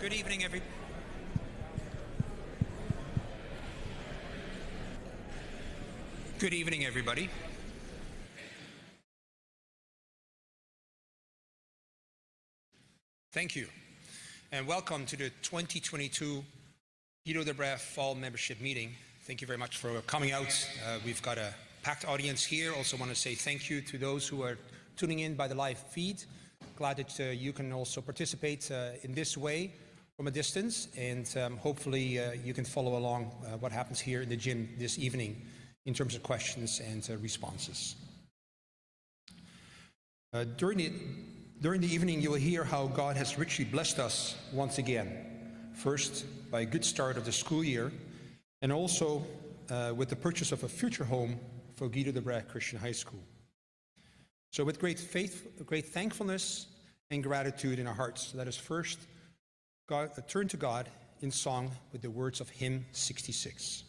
Good evening, everybody. Thank you, and welcome to the 2022 Guido de Bres Fall Membership Meeting. Thank you very much for coming out. We've got a packed audience here. Also want to say thank you to those who are tuning in by the live feed. Glad that you can also participate in this way from a distance, and hopefully you can follow along what happens here in the gym this evening in terms of questions and responses. During the evening, you will hear how God has richly blessed us once again. First, by a good start of the school year, and also with the purchase of a future home for Guido de Bres Christian High School. So with great thankfulness and gratitude in our hearts, let us first turn to God in song with the words of hymn 66.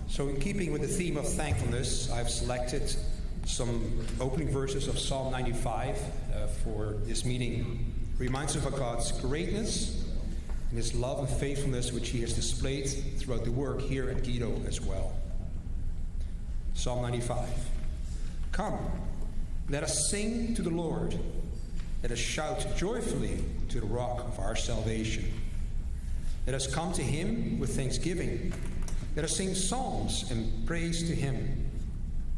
So in keeping with the theme of thankfulness, I've selected some opening verses of Psalm 95 for this meeting. It reminds us of God's greatness and his love and faithfulness which he has displayed throughout the work here at Guido as well. Psalm 95. Come, let us sing to the Lord. Let us shout joyfully to the rock of our salvation. Let us come to him with thanksgiving. Let us sing psalms and praise to him.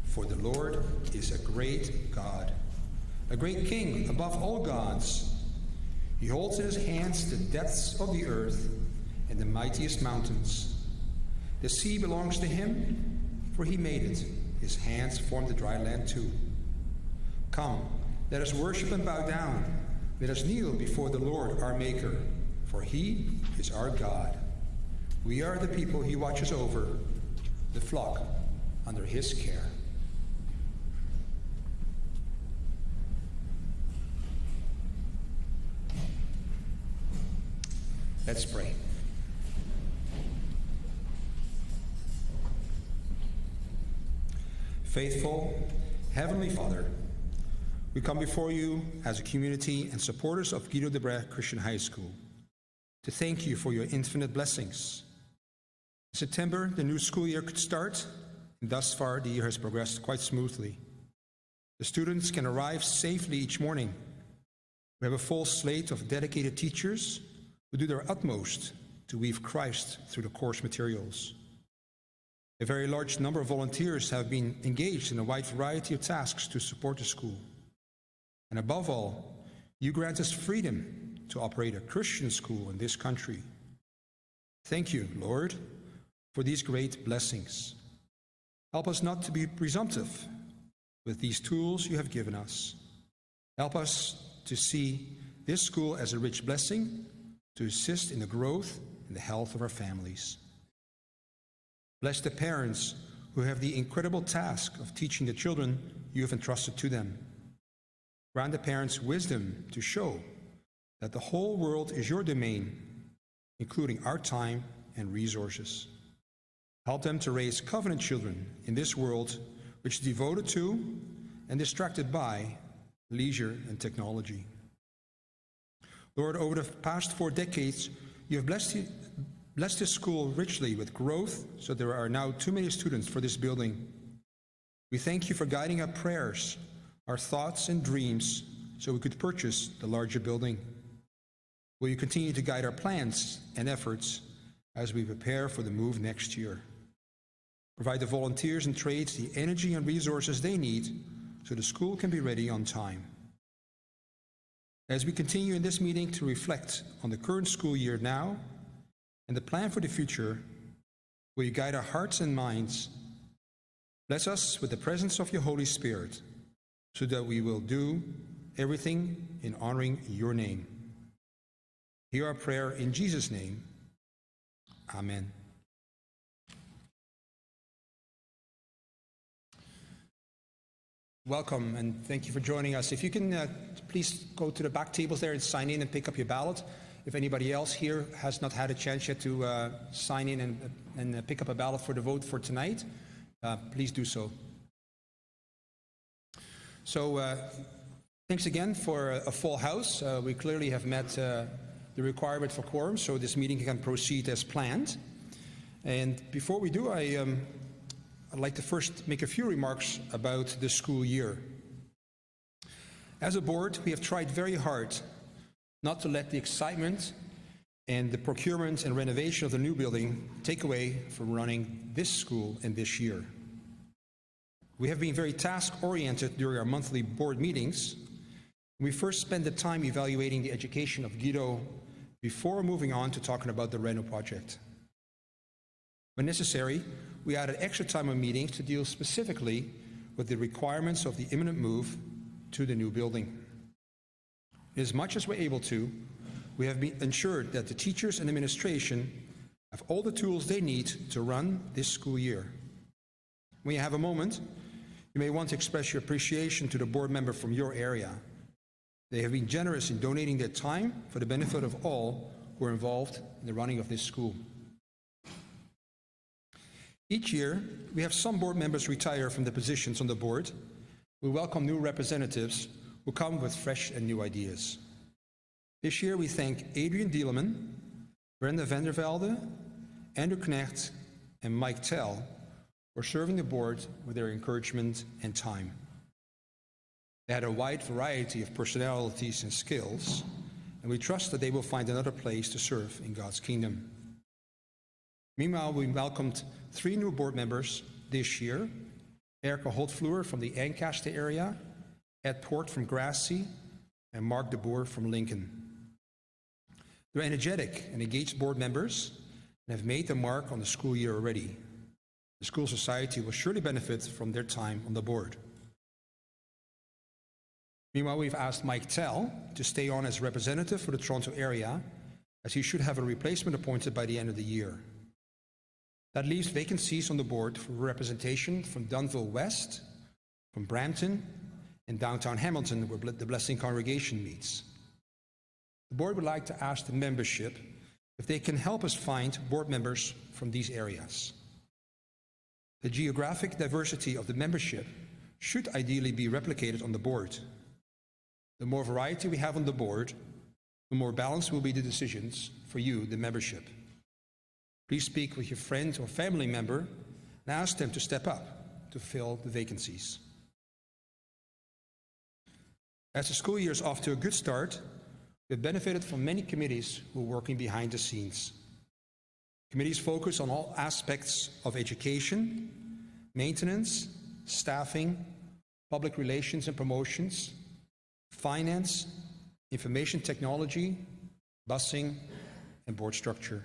For the Lord is a great God a great king above all gods. He holds in his hands the depths of the earth and the mightiest mountains. The sea belongs to him, for he made it. His hands formed the dry land too. Come, let us worship and bow down. Let us kneel before the Lord our Maker, for he is our God. We are the people he watches over, the flock under his care. Let's pray. Faithful Heavenly Father, we come before you as a community and supporters of Guido de Bres Christian High School to thank you for your infinite blessings. In September, the new school year could start, and thus far the year has progressed quite smoothly. The students can arrive safely each morning. We have a full slate of dedicated teachers who do their utmost to weave Christ through the course materials. A very large number of volunteers have been engaged in a wide variety of tasks to support the school. And above all, you grant us freedom to operate a Christian school in this country. Thank you, Lord, for these great blessings. Help us not to be presumptive with these tools you have given us. Help us to see this school as a rich blessing to assist in the growth and the health of our families. Bless the parents who have the incredible task of teaching the children you have entrusted to them. Grant the parents wisdom to show that the whole world is your domain, including our time and resources. Help them to raise covenant children in this world which is devoted to and distracted by leisure and technology. Lord, over the past 4 decades, you have blessed this school richly with growth, so there are now too many students for this building. We thank you for guiding our prayers, our thoughts and dreams, so we could purchase the larger building. Will you continue to guide our plans and efforts as we prepare for the move next year? Provide the volunteers and trades the energy and resources they need so the school can be ready on time. As we continue in this meeting to reflect on the current school year now and the plan for the future, will you guide our hearts and minds? Bless us with the presence of your Holy Spirit so that we will do everything in honoring your name. Hear our prayer in Jesus' name. Amen. Welcome, and thank you for joining us. If you can please go to the back tables there and sign in and pick up your ballot. If anybody else here has not had a chance yet to sign in and pick up a ballot for the vote for tonight, please do so. So thanks again for a full house. We clearly have met the requirement for quorum, so this meeting can proceed as planned. And before we do, I'd like to first make a few remarks about the school year. As a board, we have tried very hard not to let the excitement and the procurement and renovation of the new building take away from running this school and this year. We have been very task-oriented during our monthly board meetings. We first spent the time evaluating the education of Guido before moving on to talking about the Reno project. When necessary, we added extra time on meetings to deal specifically with the requirements of the imminent move to the new building. As much as we're able to, we have ensured that the teachers and administration have all the tools they need to run this school year. When you have a moment, you may want to express your appreciation to the board member from your area. They have been generous in donating their time for the benefit of all who are involved in the running of this school. Each year, we have some board members retire from the positions on the board. We welcome new representatives who come with fresh and new ideas. This year, we thank Adrian Dieleman, Brenda Vandervelde, Andrew Knecht, and Mike Tell for serving the board with their encouragement and time. They had a wide variety of personalities and skills, and we trust that they will find another place to serve in God's kingdom. Meanwhile, we welcomed 3 new board members this year: Erika Holtvloer from the Ancaster area, Ed Port from Grassy, and Mark de Boer from Lincoln. They're energetic and engaged board members and have made their mark on the school year already. The school society will surely benefit from their time on the board. Meanwhile, we've asked Mike Tell to stay on as representative for the Toronto area, as he should have a replacement appointed by the end of the year. That leaves vacancies on the board for representation from Dunville West, from Brampton, and downtown Hamilton, where the Blessing Congregation meets. The board would like to ask the membership if they can help us find board members from these areas. The geographic diversity of the membership should ideally be replicated on the board. The more variety we have on the board, the more balanced will be the decisions for you, the membership. Please speak with your friend or family member and ask them to step up to fill the vacancies. As the school year is off to a good start, we have benefited from many committees who are working behind the scenes. Committees focus on all aspects of education, maintenance, staffing, public relations and promotions, finance, information technology, busing, and board structure.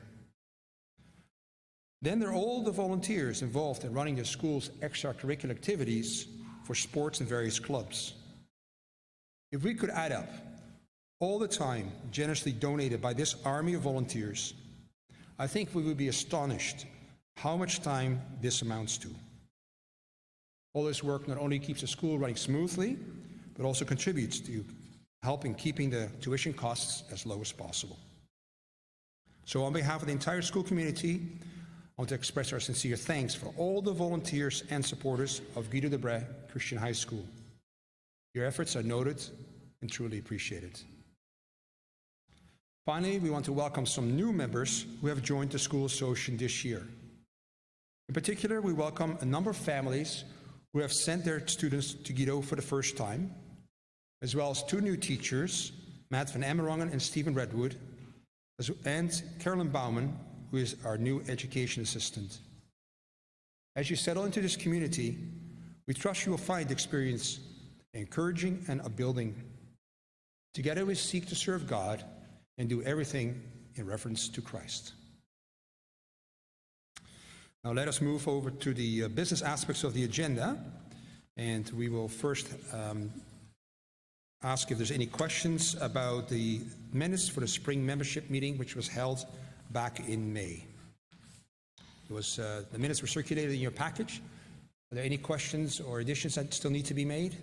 Then there are all the volunteers involved in running the school's extracurricular activities for sports and various clubs. If we could add up all the time generously donated by this army of volunteers, I think we would be astonished how much time this amounts to. All this work not only keeps the school running smoothly, but also contributes to helping keeping the tuition costs as low as possible. So on behalf of the entire school community, I want to express our sincere thanks for all the volunteers and supporters of Guido de Bres Christian High School. Your efforts are noted and truly appreciated. Finally, we want to welcome some new members who have joined the school association this year. In particular, we welcome a number of families who have sent their students to Guido for the first time, as well as two new teachers, Matt van Emmerongen and Stephen Redwood, and Carolyn Baumann, who is our new education assistant. As you settle into this community, we trust you will find the experience encouraging and upbuilding. Together we seek to serve God and do everything in reference to Christ. Now let us move over to the business aspects of the agenda, and we will first ask if there's any questions about the minutes for the spring membership meeting, which was held back in May. The minutes were circulated in your package. Are there any questions or additions that still need to be made?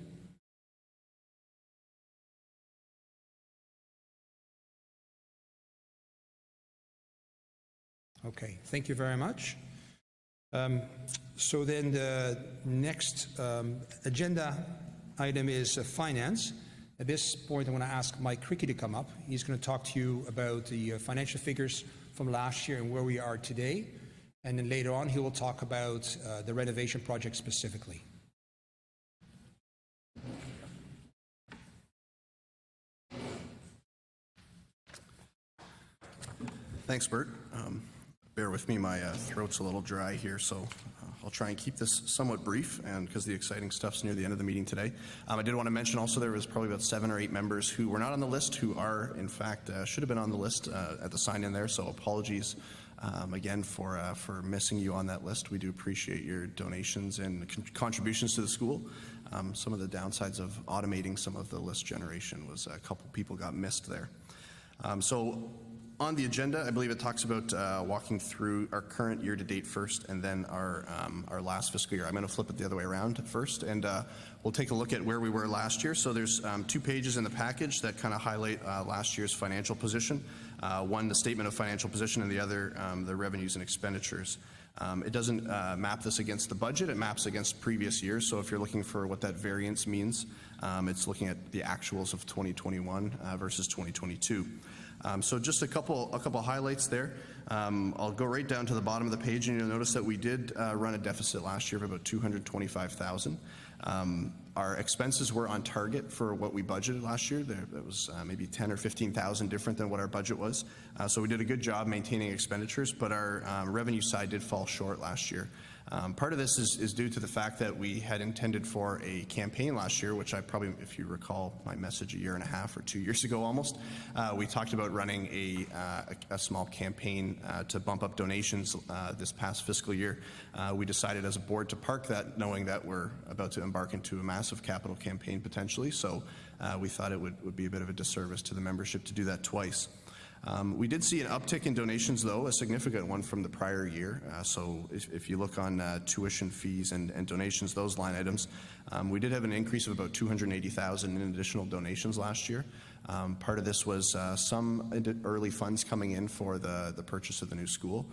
Okay, thank you very much. So then the next agenda item is finance. At this point, I want to ask Mike Cricky to come up. He's going to talk to you about the financial figures from last year and where we are today. And then later on, he will talk about the renovation project specifically. Thanks, Bert. Bear with me, my throat's a little dry here, so I'll try and keep this somewhat brief, and because the exciting stuff's near the end of the meeting today. I did want to mention also there was probably about 7 or 8 members who were not on the list, who are, in fact, should have been on the list at the sign-in there, so apologies again for missing you on that list. We do appreciate your donations and contributions to the school. Some of the downsides of automating some of the list generation was a couple people got missed there. So on the agenda, I believe it talks about walking through our current year-to-date first, and then our last fiscal year. I'm going to flip it the other way around first, and we'll take a look at where we were last year. So there's 2 pages in the package that kind of highlight last year's financial position. One, the statement of financial position, and the other, the revenues and expenditures. It doesn't map this against the budget, it maps against previous years. So if you're looking for what that variance means, it's looking at the actuals of 2021 versus 2022. So just a couple highlights there. I'll go right down to the bottom of the page, and you'll notice that we did run a deficit last year of about $225,000. Our expenses were on target for what we budgeted last year. That was maybe $10,000 or $15,000 different than what our budget was. So we did a good job maintaining expenditures, but our revenue side did fall short last year. Part of this is due to the fact that we had intended for a campaign last year, which I probably, if you recall my message a year and a half or 2 years ago almost, we talked about running a small campaign to bump up donations this past fiscal year. We decided as a board to park that, knowing that we're about to embark into a massive capital campaign potentially, so we thought it would be a bit of a disservice to the membership to do that twice. We did see an uptick in donations, though, a significant one from the prior year. So if you look on tuition fees and donations, those line items, we did have an increase of about $280,000 in additional donations last year. Part of this was some early funds coming in for the purchase of the new school,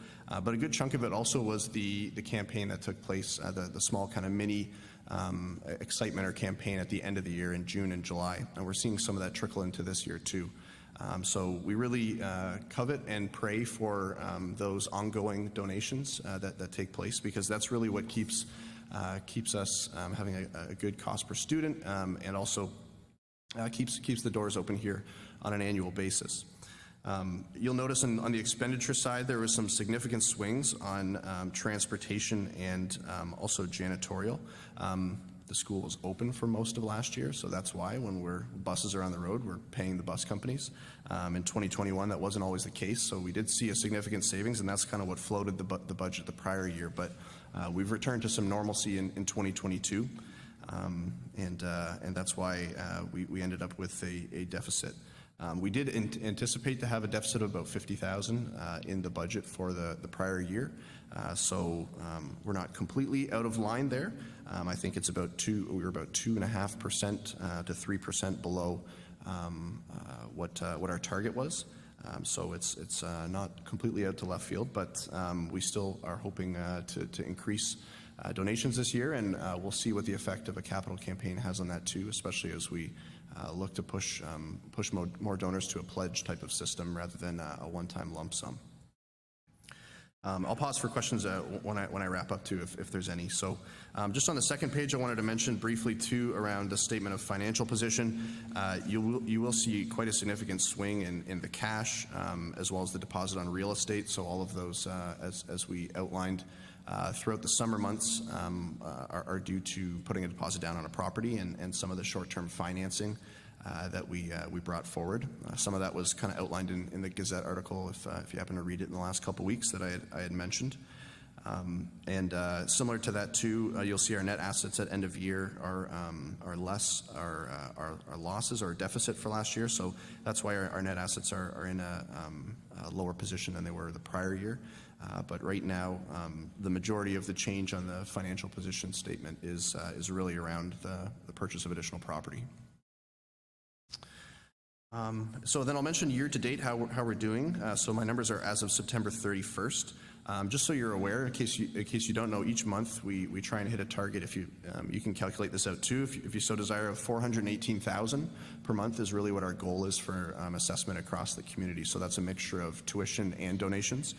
but a good chunk of it also was the campaign that took place, the small kind of mini excitement or campaign at the end of the year in June and July, and we're seeing some of that trickle into this year too. So we really covet and pray for those ongoing donations that take place, because that's really what keeps us having a good cost per student, and also keeps the doors open here on an annual basis. You'll notice on the expenditure side there was some significant swings on transportation and also janitorial. The school was open for most of last year, so that's why when buses are on the road, we're paying the bus companies. In 2021, that wasn't always the case, so we did see a significant savings, and that's kind of what floated the budget the prior year. But we've returned to some normalcy in 2022, and that's why we ended up with a deficit. We did anticipate to have a deficit of about $50,000 in the budget for the prior year, so we're not completely out of line there. I think it's we were about 2.5% to 3% below what our target was. So it's not completely out to left field, but we still are hoping to increase donations this year, and we'll see what the effect of a capital campaign has on that too, especially as we look to push more donors to a pledge type of system rather than a one-time lump sum. I'll pause for questions when I wrap up too, if there's any. So just on the second page, I wanted to mention briefly too around the statement of financial position. You will see quite a significant swing in the cash as well as the deposit on real estate. So all of those, as we outlined throughout the summer months, are due to putting a deposit down on a property and some of the short-term financing that we brought forward. Some of that was kind of outlined in the Gazette article, if you happen to read it in the last couple of weeks that I had mentioned. And similar to that too, you'll see our net assets at end of year are less, our losses or deficit for last year. So that's why our net assets are in a lower position than they were the prior year. But right now, the majority of the change on the financial position statement is really around the purchase of additional property. So then I'll mention year to date how we're doing. So my numbers are as of September 31st. Just so you're aware, in case you don't know, each month we try and hit a target. If you can calculate this out too, if you so desire, of $418,000 per month is really what our goal is for assessment across the community. So that's a mixture of tuition and donations.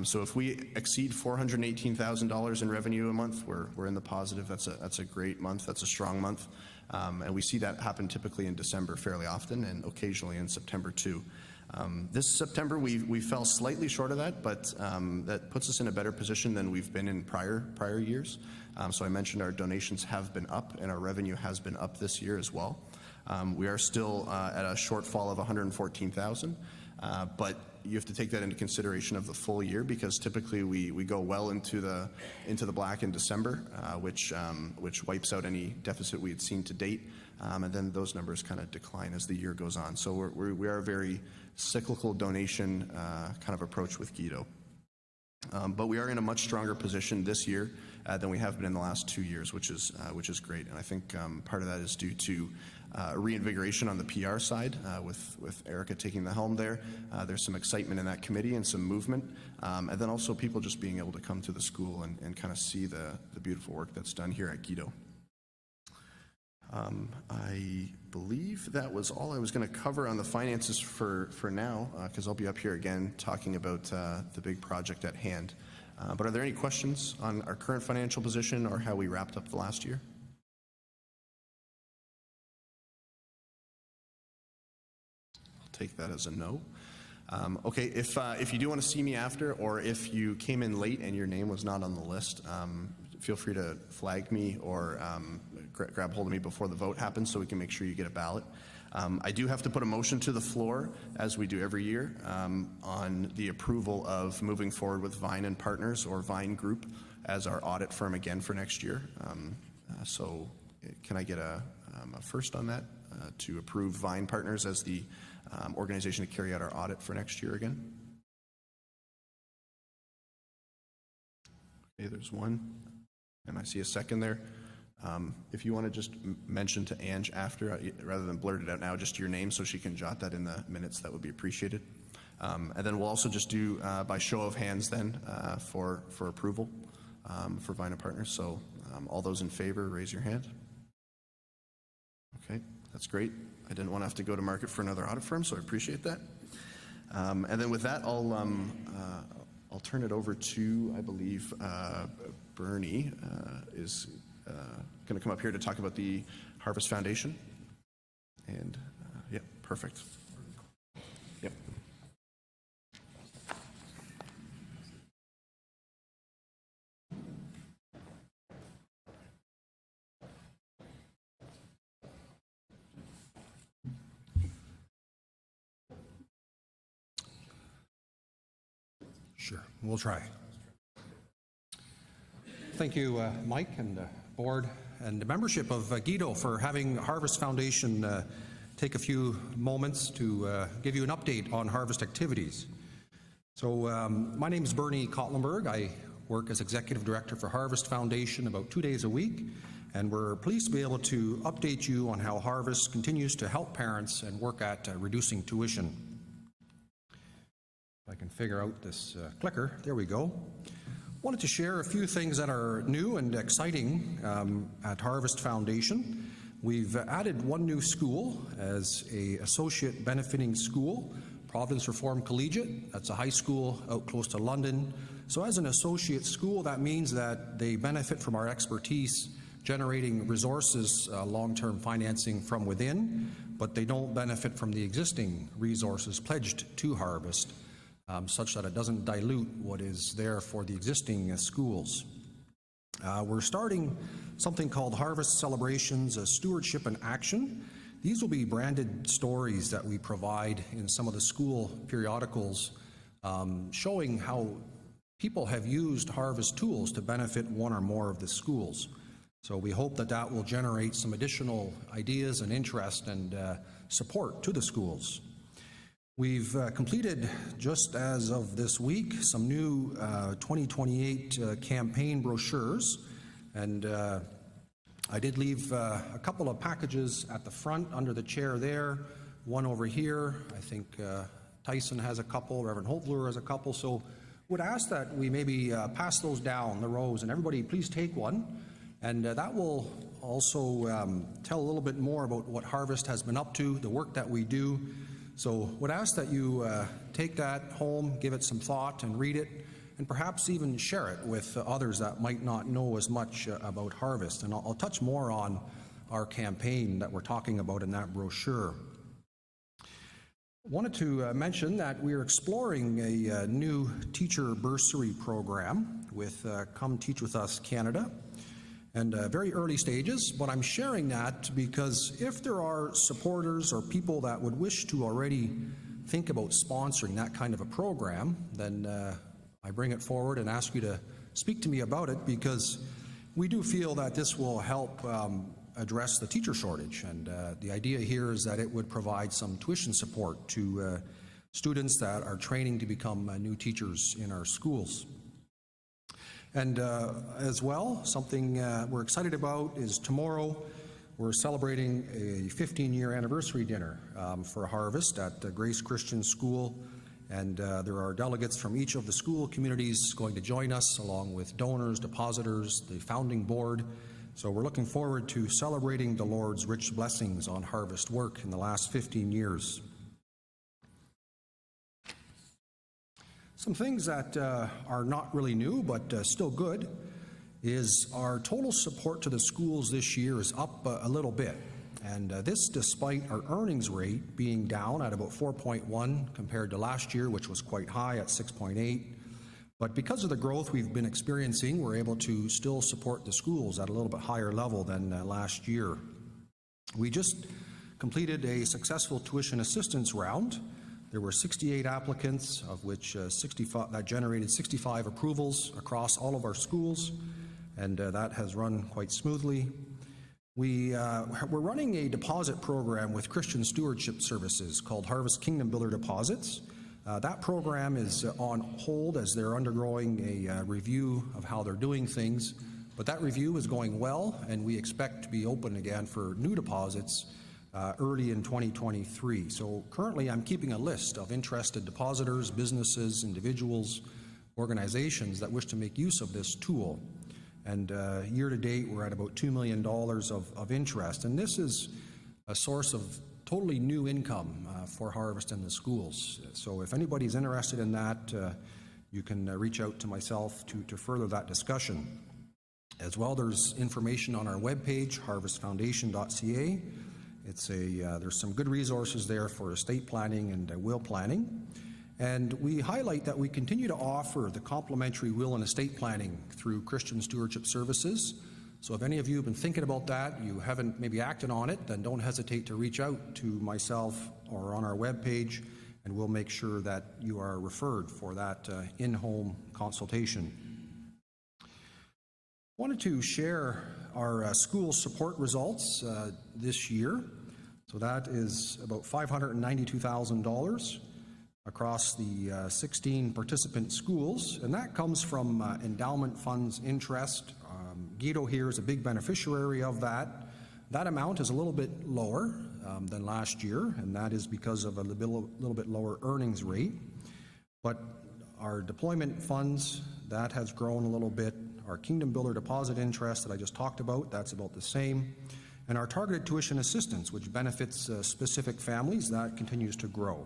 So if we exceed $418,000 in revenue a month, we're in the positive. That's a great month. That's a strong month. And we see that happen typically in December fairly often, and occasionally in September too. This September we fell slightly short of that, but that puts us in a better position than we've been in prior years. So I mentioned our donations have been up and our revenue has been up this year as well. We are still at a shortfall of $114,000, but you have to take that into consideration of the full year, because typically we go well into the black in December, which wipes out any deficit we had seen to date, and then those numbers kind of decline as the year goes on. So we are a very cyclical donation kind of approach with Guido. But we are in a much stronger position this year than we have been in the last 2 years, which is great. And I think part of that is due to reinvigoration on the PR side with Erica taking the helm there. There's some excitement in that committee and some movement. And then also people just being able to come to the school and kind of see the beautiful work that's done here at Guido. I believe that was all I was going to cover on the finances for now, because I'll be up here again talking about the big project at hand. But are there any questions on our current financial position or how we wrapped up the last year? I'll take that as a no. Okay, if you do want to see me after, or if you came in late and your name was not on the list, feel free to flag me or grab hold of me before the vote happens so we can make sure you get a ballot. I do have to put a motion to the floor, as we do every year, on the approval of moving forward with Vine and Partners, or Vine Group, as our audit firm again for next year. So can I get a first on that, to approve Vine Partners as the organization to carry out our audit for next year again? Okay, there's one, and I see a second there. If you want to just mention to Ange after, rather than blurt it out now, just your name so she can jot that in the minutes, that would be appreciated. And then we'll also just do by show of hands then for approval for Vine and Partners. So all those in favor, raise your hand. Okay, that's great. I didn't want to have to go to market for another audit firm, so I appreciate that. And then with that, I'll turn it over to, I believe, Bernie is going to come up here to talk about the Harvest Foundation. And yeah, perfect. Yep. Sure, we'll try. Thank you, Mike, and board and the membership of Guido for having Harvest Foundation take a few moments to give you an update on Harvest activities. So my name is Bernie Kotlenberg. I work as Executive Director for Harvest Foundation about 2 days a week, and we're pleased to be able to update you on how Harvest continues to help parents and work at reducing tuition. If I can figure out this clicker, there we go. Wanted to share a few things that are new and exciting at Harvest Foundation. We've added one new school as an associate benefiting school, Providence Reformed Collegiate. That's a high school out close to London. So as an associate school, that means that they benefit from our expertise generating resources, long-term financing from within, but they don't benefit from the existing resources pledged to Harvest, such that it doesn't dilute what is there for the existing schools. We're starting something called Harvest Celebrations, Stewardship in Action. These will be branded stories that we provide in some of the school periodicals, showing how people have used Harvest tools to benefit one or more of the schools. So we hope that that will generate some additional ideas and interest and support to the schools. We've completed, just as of this week, some new 2028 campaign brochures, and I did leave a couple of packages at the front under the chair there, one over here. I think Tyson has a couple, Reverend Holtvluer has a couple, so would ask that we maybe pass those down the rows, and everybody please take one, and that will also tell a little bit more about what Harvest has been up to, the work that we do. So would ask that you take that home, give it some thought and read it, and perhaps even share it with others that might not know as much about Harvest. And I'll touch more on our campaign that we're talking about in that brochure. Wanted to mention that we're exploring a new teacher bursary program with Come Teach With Us Canada. And very early stages, but I'm sharing that because if there are supporters or people that would wish to already think about sponsoring that kind of a program, then I bring it forward and ask you to speak to me about it, because we do feel that this will help address the teacher shortage. And the idea here is that it would provide some tuition support to students that are training to become new teachers in our schools. And as well, something we're excited about is tomorrow we're celebrating a 15-year anniversary dinner for Harvest at the Grace Christian School, and there are delegates from each of the school communities going to join us, along with donors, depositors, the founding board. So we're looking forward to celebrating the Lord's rich blessings on Harvest work in the last 15 years. Some things that are not really new, but still good, is our total support to the schools this year is up a little bit. And this despite our earnings rate being down at about 4.1 compared to last year, which was quite high at 6.8. But because of the growth we've been experiencing, we're able to still support the schools at a little bit higher level than last year. We just completed a successful tuition assistance round. There were 68 applicants, of which 65 that generated 65 approvals across all of our schools, and that has run quite smoothly. We're running a deposit program with Christian Stewardship Services called Harvest Kingdom Builder Deposits. That program is on hold as they're undergoing a review of how they're doing things, but that review is going well, and we expect to be open again for new deposits early in 2023. So currently I'm keeping a list of interested depositors, businesses, individuals, organizations that wish to make use of this tool. And year to date we're at about $2 million of interest, and this is a source of totally new income for Harvest in the schools. So if anybody's interested in that, you can reach out to myself to further that discussion. As well, there's information on our webpage, harvestfoundation.ca. There's some good resources there for estate planning and will planning. And we highlight that we continue to offer the complimentary will and estate planning through Christian Stewardship Services. So if any of you have been thinking about that, you haven't maybe acted on it, then don't hesitate to reach out to myself or on our webpage, and we'll make sure that you are referred for that in-home consultation. Wanted to share our school support results this year. So that is about $592,000 across the 16 participant schools, and that comes from endowment funds interest. Guido here is a big beneficiary of that. That amount is a little bit lower than last year, and that is because of a little bit lower earnings rate. But our deployment funds, that has grown a little bit. Our Kingdom Builder deposit interest that I just talked about, that's about the same. And our targeted tuition assistance, which benefits specific families, that continues to grow.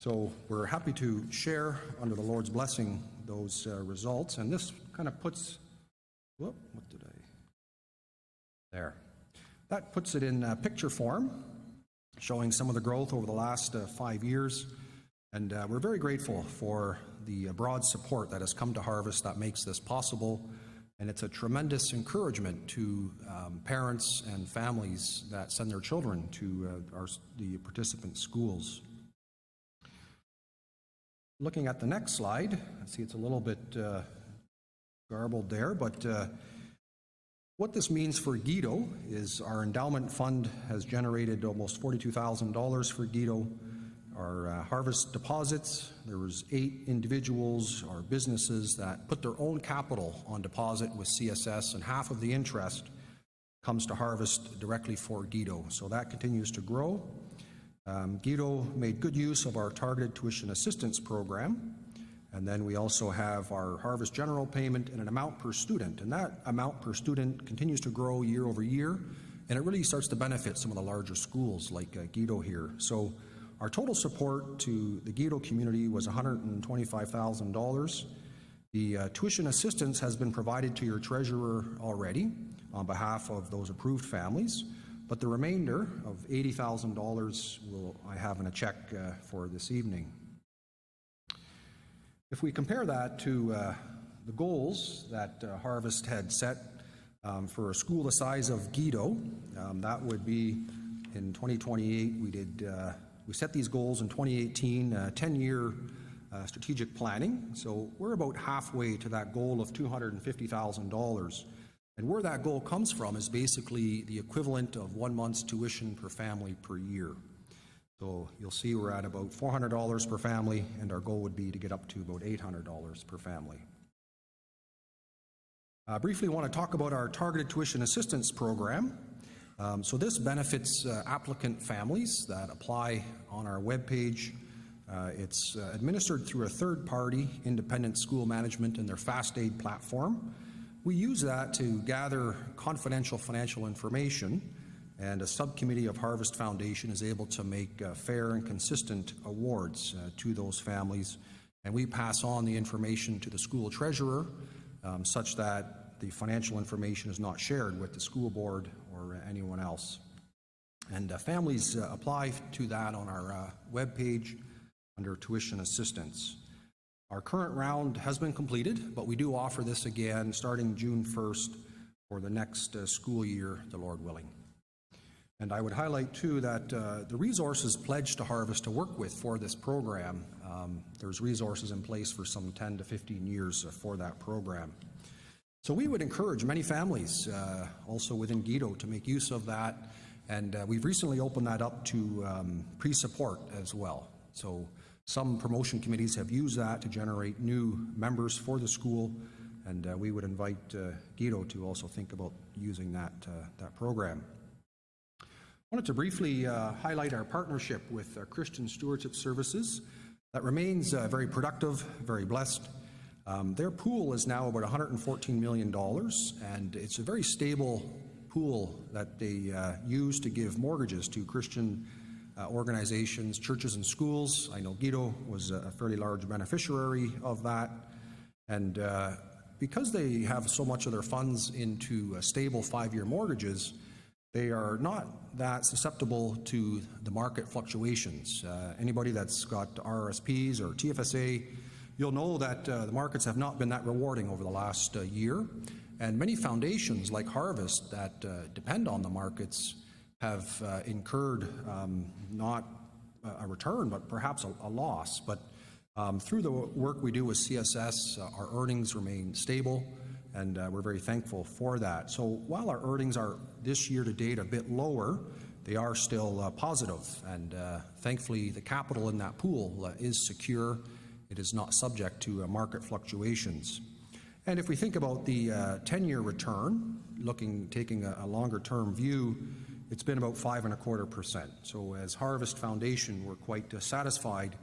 So we're happy to share, under the Lord's blessing, those results. And this kind of puts, there. That puts it in picture form, showing some of the growth over the last 5 years. And we're very grateful for the broad support that has come to Harvest that makes this possible. And it's a tremendous encouragement to parents and families that send their children to the participant schools. Looking at the next slide, I see it's a little bit garbled there, but what this means for Guido is our endowment fund has generated almost $42,000 for Guido. Our Harvest deposits, there was 8 individuals or businesses that put their own capital on deposit with CSS, and half of the interest comes to Harvest directly for Guido. So that continues to grow. Guido made good use of our targeted tuition assistance program, and then we also have our Harvest general payment and an amount per student, and that amount per student continues to grow year over year, and it really starts to benefit some of the larger schools like Guido here. So our total support to the Guido community was $125,000. The tuition assistance has been provided to your treasurer already on behalf of those approved families, but the remainder of $80,000 I have in a check for this evening. If we compare that to the goals that Harvest had set for a school the size of Guido, that would be in 2028. We set these goals in 2018, 10-year strategic planning. So we're about halfway to that goal of $250,000. And where that goal comes from is basically the equivalent of 1 month's tuition per family per year. So you'll see we're at about $400 per family, and our goal would be to get up to about $800 per family. Briefly want to talk about our targeted tuition assistance program. So this benefits applicant families that apply on our webpage. It's administered through a third-party independent school management and their FastAid platform. We use that to gather confidential financial information, and a subcommittee of Harvest Foundation is able to make fair and consistent awards to those families, and we pass on the information to the school treasurer such that the financial information is not shared with the school board or anyone else. And families apply to that on our webpage under tuition assistance. Our current round has been completed, but we do offer this again starting June 1st for the next school year, the Lord willing. And I would highlight too that the resources pledged to Harvest to work with for this program, there's resources in place for some 10 to 15 years for that program. So we would encourage many families, also within Guido, to make use of that. And we've recently opened that up to pre-support as well. So some promotion committees have used that to generate new members for the school, and we would invite Guido to also think about using that program. I wanted to briefly highlight our partnership with Christian Stewardship Services. That remains very productive, very blessed. Their pool is now about $114 million, and it's a very stable pool that they use to give mortgages to Christian organizations, churches, and schools. I know Guido was a fairly large beneficiary of that. And because they have so much of their funds into stable 5-year mortgages, they are not that susceptible to the market fluctuations. Anybody that's got RRSPs or TFSA, you'll know that the markets have not been that rewarding over the last year. And many foundations like Harvest that depend on the markets have incurred not a return, but perhaps a loss. But through the work we do with CSS, our earnings remain stable, and we're very thankful for that. So while our earnings are this year to date a bit lower, they are still positive. And thankfully, the capital in that pool is secure. It is not subject to market fluctuations. And if we think about the 10-year return, taking a longer-term view, it's been about 5.25%. So as Harvest Foundation, we're quite satisfied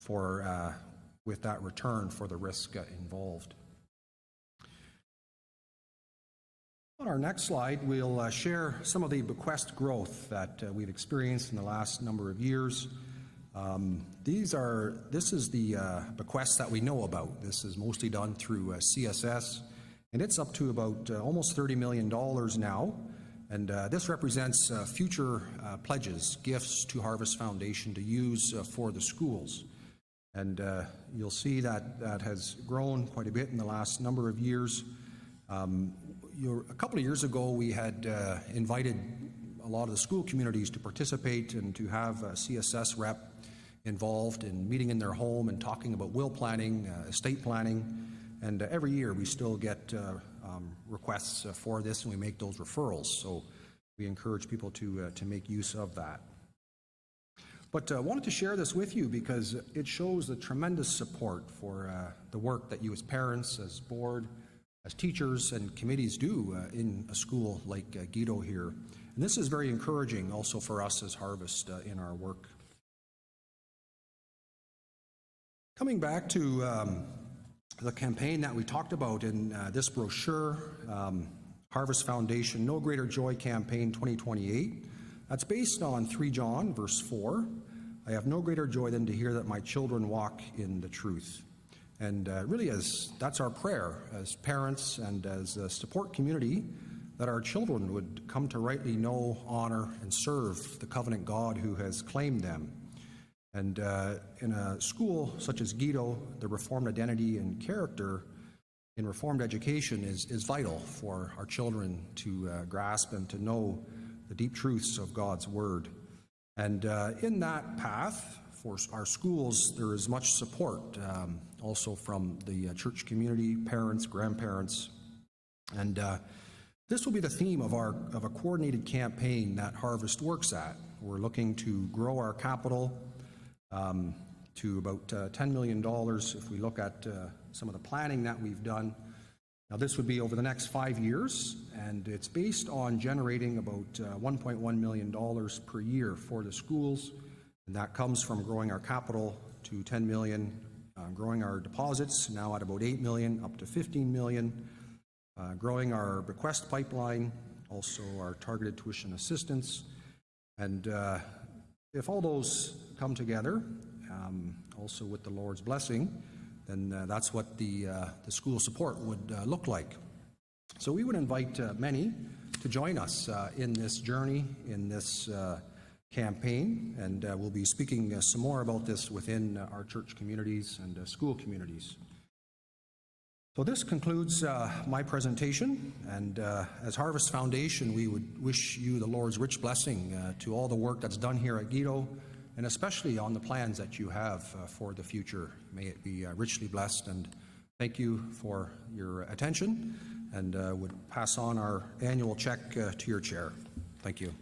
with that return for the risk involved. On our next slide, we'll share some of the bequest growth that we've experienced in the last number of years. This is the bequests that we know about. This is mostly done through CSS, and it's up to about almost $30 million now. And this represents future pledges, gifts to Harvest Foundation to use for the schools. And you'll see that that has grown quite a bit in the last number of years. A couple of years ago, we had invited a lot of the school communities to participate and to have a CSS rep involved in meeting in their home and talking about will planning, estate planning. And every year we still get requests for this, and we make those referrals. So we encourage people to make use of that. But I wanted to share this with you because it shows the tremendous support for the work that you as parents, as board, as teachers and committees do in a school like Guido here. And this is very encouraging also for us as Harvest in our work. Coming back to the campaign that we talked about in this brochure, Harvest Foundation No Greater Joy Campaign 2028. That's based on 3 John verse 4. I have no greater joy than to hear that my children walk in the truth. And really, that's our prayer as parents and as a support community, that our children would come to rightly know, honor, and serve the covenant God who has claimed them. And in a school such as Guido, the Reformed identity and character in Reformed education is vital for our children to grasp and to know the deep truths of God's Word. And in that path, for our schools, there is much support also from the church community, parents, grandparents. And this will be the theme of a coordinated campaign that Harvest works at. We're looking to grow our capital to about $10 million if we look at some of the planning that we've done. Now, this would be over the next 5 years, and it's based on generating about $1.1 million per year for the schools, and that comes from growing our capital to $10 million, growing our deposits now at about $8 million, up to $15 million, growing our bequest pipeline, also our targeted tuition assistance. And if all those come together, also with the Lord's blessing, then that's what the school support would look like. So we would invite many to join us in this journey, in this campaign, and we'll be speaking some more about this within our church communities and school communities. So this concludes my presentation, and as Harvest Foundation, we would wish you the Lord's rich blessing to all the work that's done here at Guido, and especially on the plans that you have for the future. May it be richly blessed, and thank you for your attention, and would pass on our annual check to your chair. Thank you.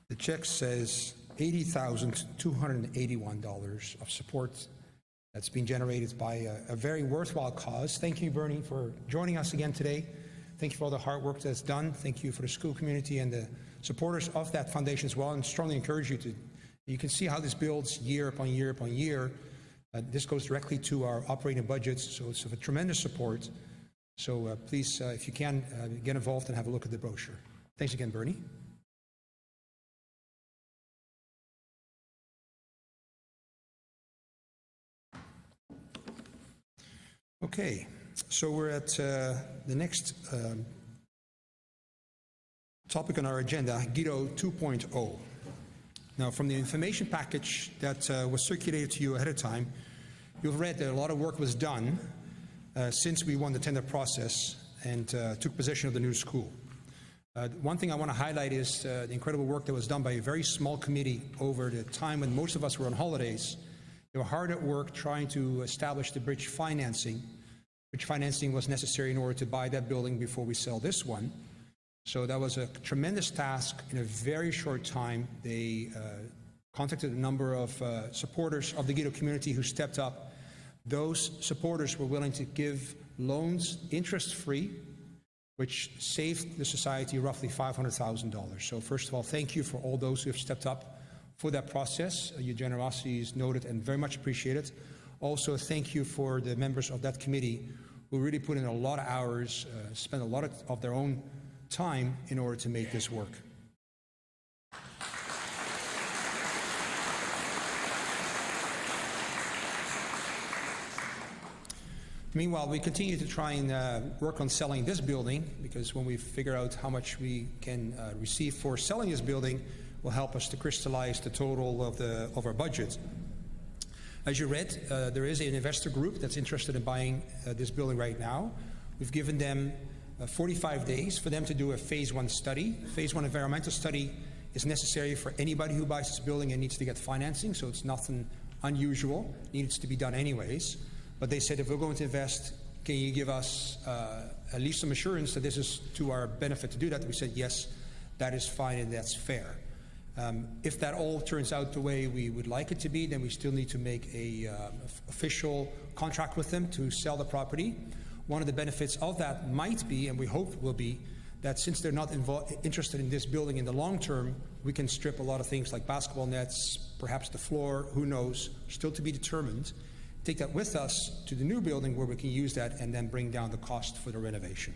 The check says $80,281 of support that's been generated by a very worthwhile cause. Thank you, Bernie, for joining us again today. Thank you for all the hard work that's done. Thank you for the school community and the supporters of that foundation as well, and strongly encourage you to, you can see how this builds year upon year upon year. This goes directly to our operating budgets, so it's of a tremendous support. So please, if you can, get involved and have a look at the brochure. Thanks again, Bernie. Okay, so we're at the next topic on our agenda, Guido 2.0. Now, from the information package that was circulated to you ahead of time, you've read that a lot of work was done since we won the tender process and took possession of the new school. One thing I want to highlight is the incredible work that was done by a very small committee over the time when most of us were on holidays. They were hard at work trying to establish the bridge financing, which financing was necessary in order to buy that building before we sell this one. So that was a tremendous task in a very short time. They contacted a number of supporters of the Guido community who stepped up. Those supporters were willing to give loans interest-free, which saved the society roughly $500,000. So first of all, thank you for all those who have stepped up for that process. Your generosity is noted and very much appreciated. Also, thank you for the members of that committee who really put in a lot of hours, spent a lot of their own time in order to make this work. Meanwhile, we continue to try and work on selling this building, because when we figure out how much we can receive for selling this building, will help us to crystallize the total of our budget. As you read, there is an investor group that's interested in buying this building right now. We've given them 45 days for them to do a phase 1 study. Phase 1 environmental study is necessary for anybody who buys this building and needs to get financing, so it's nothing unusual. It needs to be done anyways. But they said, if we're going to invest, can you give us at least some assurance that this is to our benefit to do that? We said, yes, that is fine and that's fair. If that all turns out the way we would like it to be, then we still need to make a official contract with them to sell the property. One of the benefits of that might be, and we hope will be, that since they're not interested in this building in the long term, we can strip a lot of things like basketball nets, perhaps the floor, who knows, still to be determined. Take that with us to the new building where we can use that and then bring down the cost for the renovation.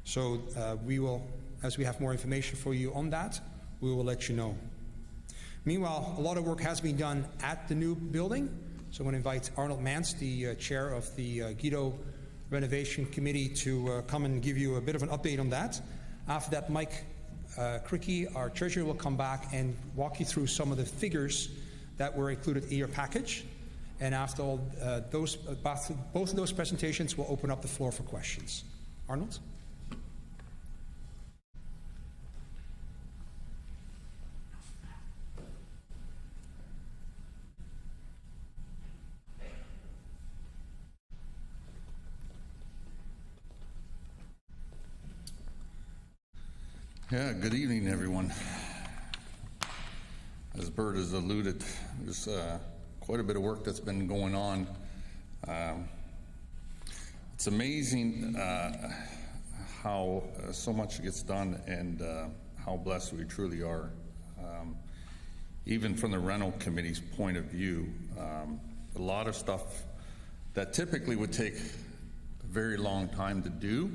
So we will, as we have more information for you on that, we will let you know. Meanwhile, a lot of work has been done at the new building. So I want to invite Arnold Mance, the chair of the Guido Renovation Committee, to come and give you a bit of an update on that. After that, Mike Cricky, our treasurer, will come back and walk you through some of the figures that were included in your package. And after all both of those presentations, we'll open up the floor for questions. Arnold? Yeah, good evening, everyone. As Bert has alluded, there's quite a bit of work that's been going on. It's amazing how so much gets done and how blessed we truly are. Even from the rental committee's point of view, a lot of stuff that typically would take a very long time to do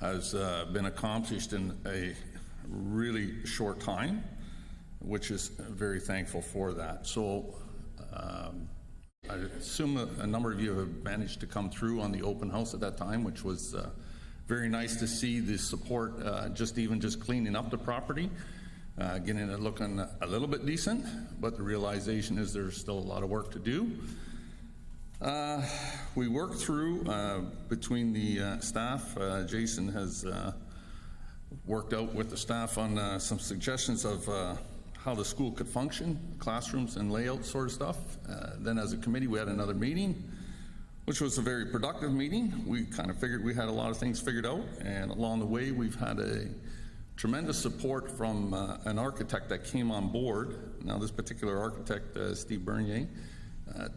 has been accomplished in a really short time. which is very thankful for that. So I assume a number of you have managed to come through on the open house at that time, which was very nice to see the support, just cleaning up the property, getting it looking a little bit decent, but the realization is there's still a lot of work to do. We worked through between the staff. Jason has worked out with the staff on some suggestions of how the school could function, classrooms and layout sort of stuff. Then as a committee, we had another meeting, which was a very productive meeting. We kind of figured we had a lot of things figured out, and along the way, we've had a tremendous support from an architect that came on board. Now, this particular architect, Steve Bernier,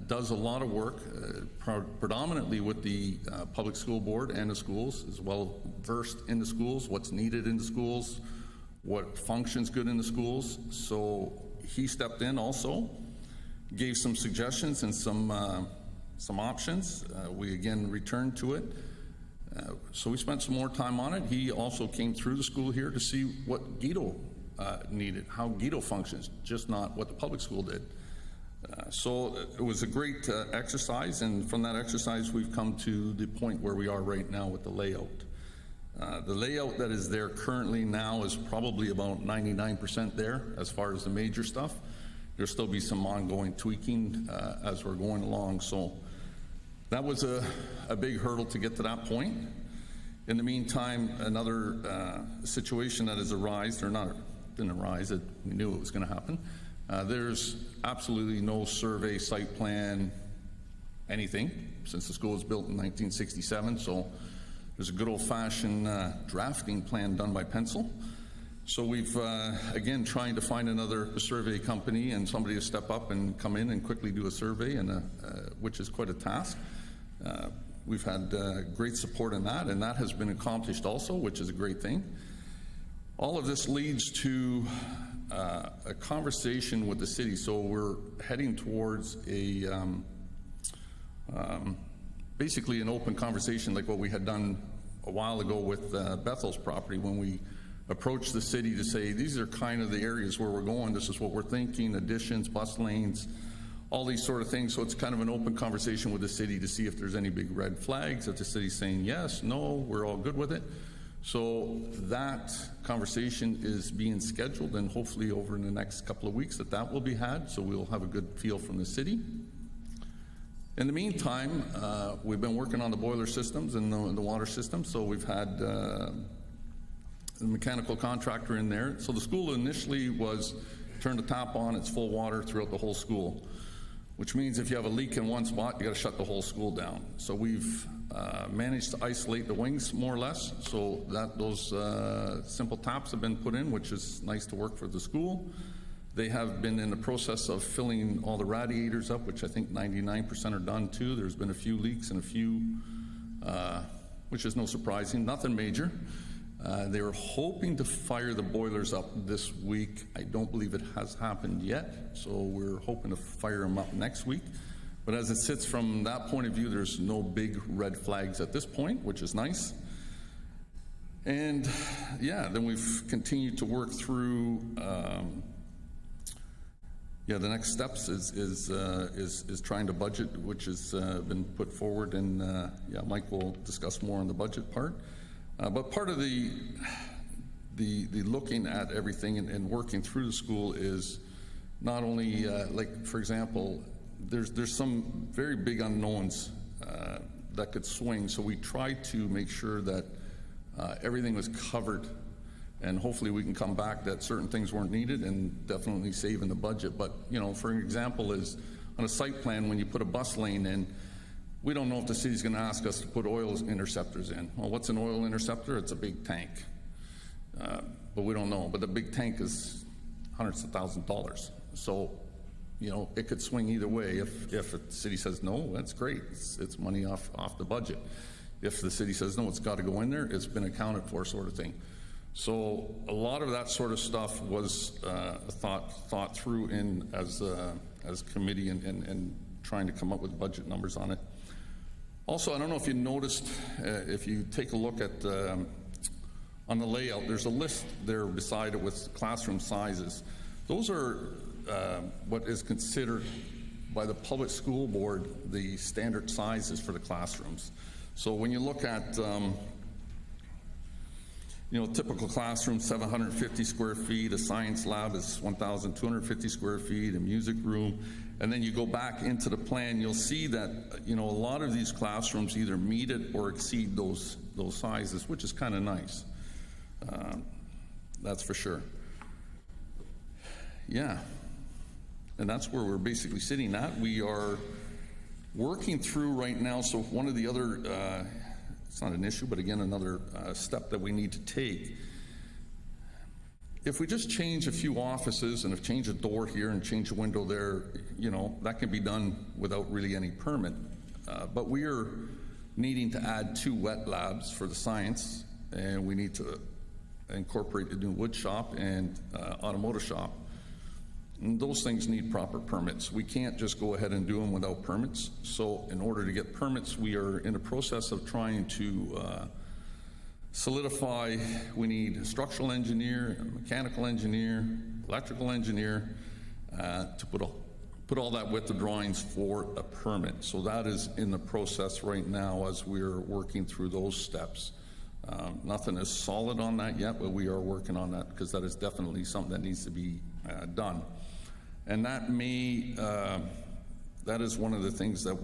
does a lot of work, predominantly with the public school board and the schools, as well versed in the schools, what's needed in the schools, what functions good in the schools. So he stepped in also, gave some suggestions and some options. We again returned to it. So we spent some more time on it. He also came through the school here to see what Guido needed, how Guido functions, just not what the public school did. So it was a great exercise, and from that exercise we've come to the point where we are right now with the layout. The layout that is there currently now is probably about 99% there as far as the major stuff. There'll still be some ongoing tweaking as we're going along. So that was a big hurdle to get to that point. In the meantime, another situation that has arisen, or not, didn't arise, we knew it was going to happen. There's absolutely no survey, site plan, anything, since the school was built in 1967. So there's a good old-fashioned drafting plan done by pencil. So we've, again, trying to find another survey company and somebody to step up and come in and quickly do a survey, and which is quite a task. We've had great support in that, and that has been accomplished also, which is a great thing. All of this leads to a conversation with the city. So we're heading towards a basically an open conversation like what we had done a while ago with Bethel's property, when we approached the city to say, these are kind of the areas where we're going, this is what we're thinking, additions, bus lanes, all these sort of things. So it's kind of an open conversation with the city to see if there's any big red flags, if the city's saying yes, no, we're all good with it. So that conversation is being scheduled, and hopefully over in the next couple of weeks that will be had, so we'll have a good feel from the city. In the meantime, we've been working on the boiler systems and the water system. So we've had the mechanical contractor in there. So the school initially was turn the tap on, it's full water throughout the whole school, which means if you have a leak in one spot, you got to shut the whole school down. So we've managed to isolate the wings more or less, so that those simple taps have been put in, which is nice to work for the school. They have been in the process of filling all the radiators up, which I think 99% are done too. There's been a few leaks and a few, which is no surprising, nothing major. They were hoping to fire the boilers up this week. I don't believe it has happened yet, so we're hoping to fire them up next week. But as it sits from that point of view, there's no big red flags at this point, which is nice. And yeah, then we've continued to work through the next steps is trying to budget, which has been put forward, and Mike will discuss more on the budget part. But part of the looking at everything and working through the school is not only like, for example, there's some very big unknowns that could swing. So we tried to make sure that everything was covered. And hopefully we can come back that certain things weren't needed and definitely save in the budget. But, you know, for example, is on a site plan, when you put a bus lane in, we don't know if the city's going to ask us to put oil interceptors in. Well, what's an oil interceptor? It's a big tank. But we don't know. But the big tank is hundreds of thousands of dollars. So, you know, it could swing either way. If the city says no, that's great. It's money off the budget. If the city says no, it's got to go in there, it's been accounted for, sort of thing. So a lot of that sort of stuff was thought through in as committee and trying to come up with budget numbers on it. Also, I don't know if you noticed, if you take a look at on the layout, there's a list there beside it with classroom sizes. Those are what is considered by the public school board the standard sizes for the classrooms. So when you look at typical classroom, 750 square feet, a science lab is 1,250 square feet, a music room, and then you go back into the plan, you'll see that, a lot of these classrooms either meet it or exceed those sizes, which is kind of nice. That's for sure. Yeah, and that's where we're basically sitting at. We are working through right now, so one of the other, it's not an issue, but again, another step that we need to take. If we just change a few offices and if change a door here and change a window there, that can be done without really any permit. But we are needing to add 2 wet labs for the science, and we need to incorporate the new wood shop and automotive shop. And those things need proper permits. We can't just go ahead and do them without permits. So in order to get permits, we are in the process of trying to solidify. We need a structural engineer, a mechanical engineer, electrical engineer to put all that with the drawings for a permit. So that is in the process right now as we're working through those steps. Nothing is solid on that yet, but we are working on that because that is definitely something that needs to be done. And that is one of the things that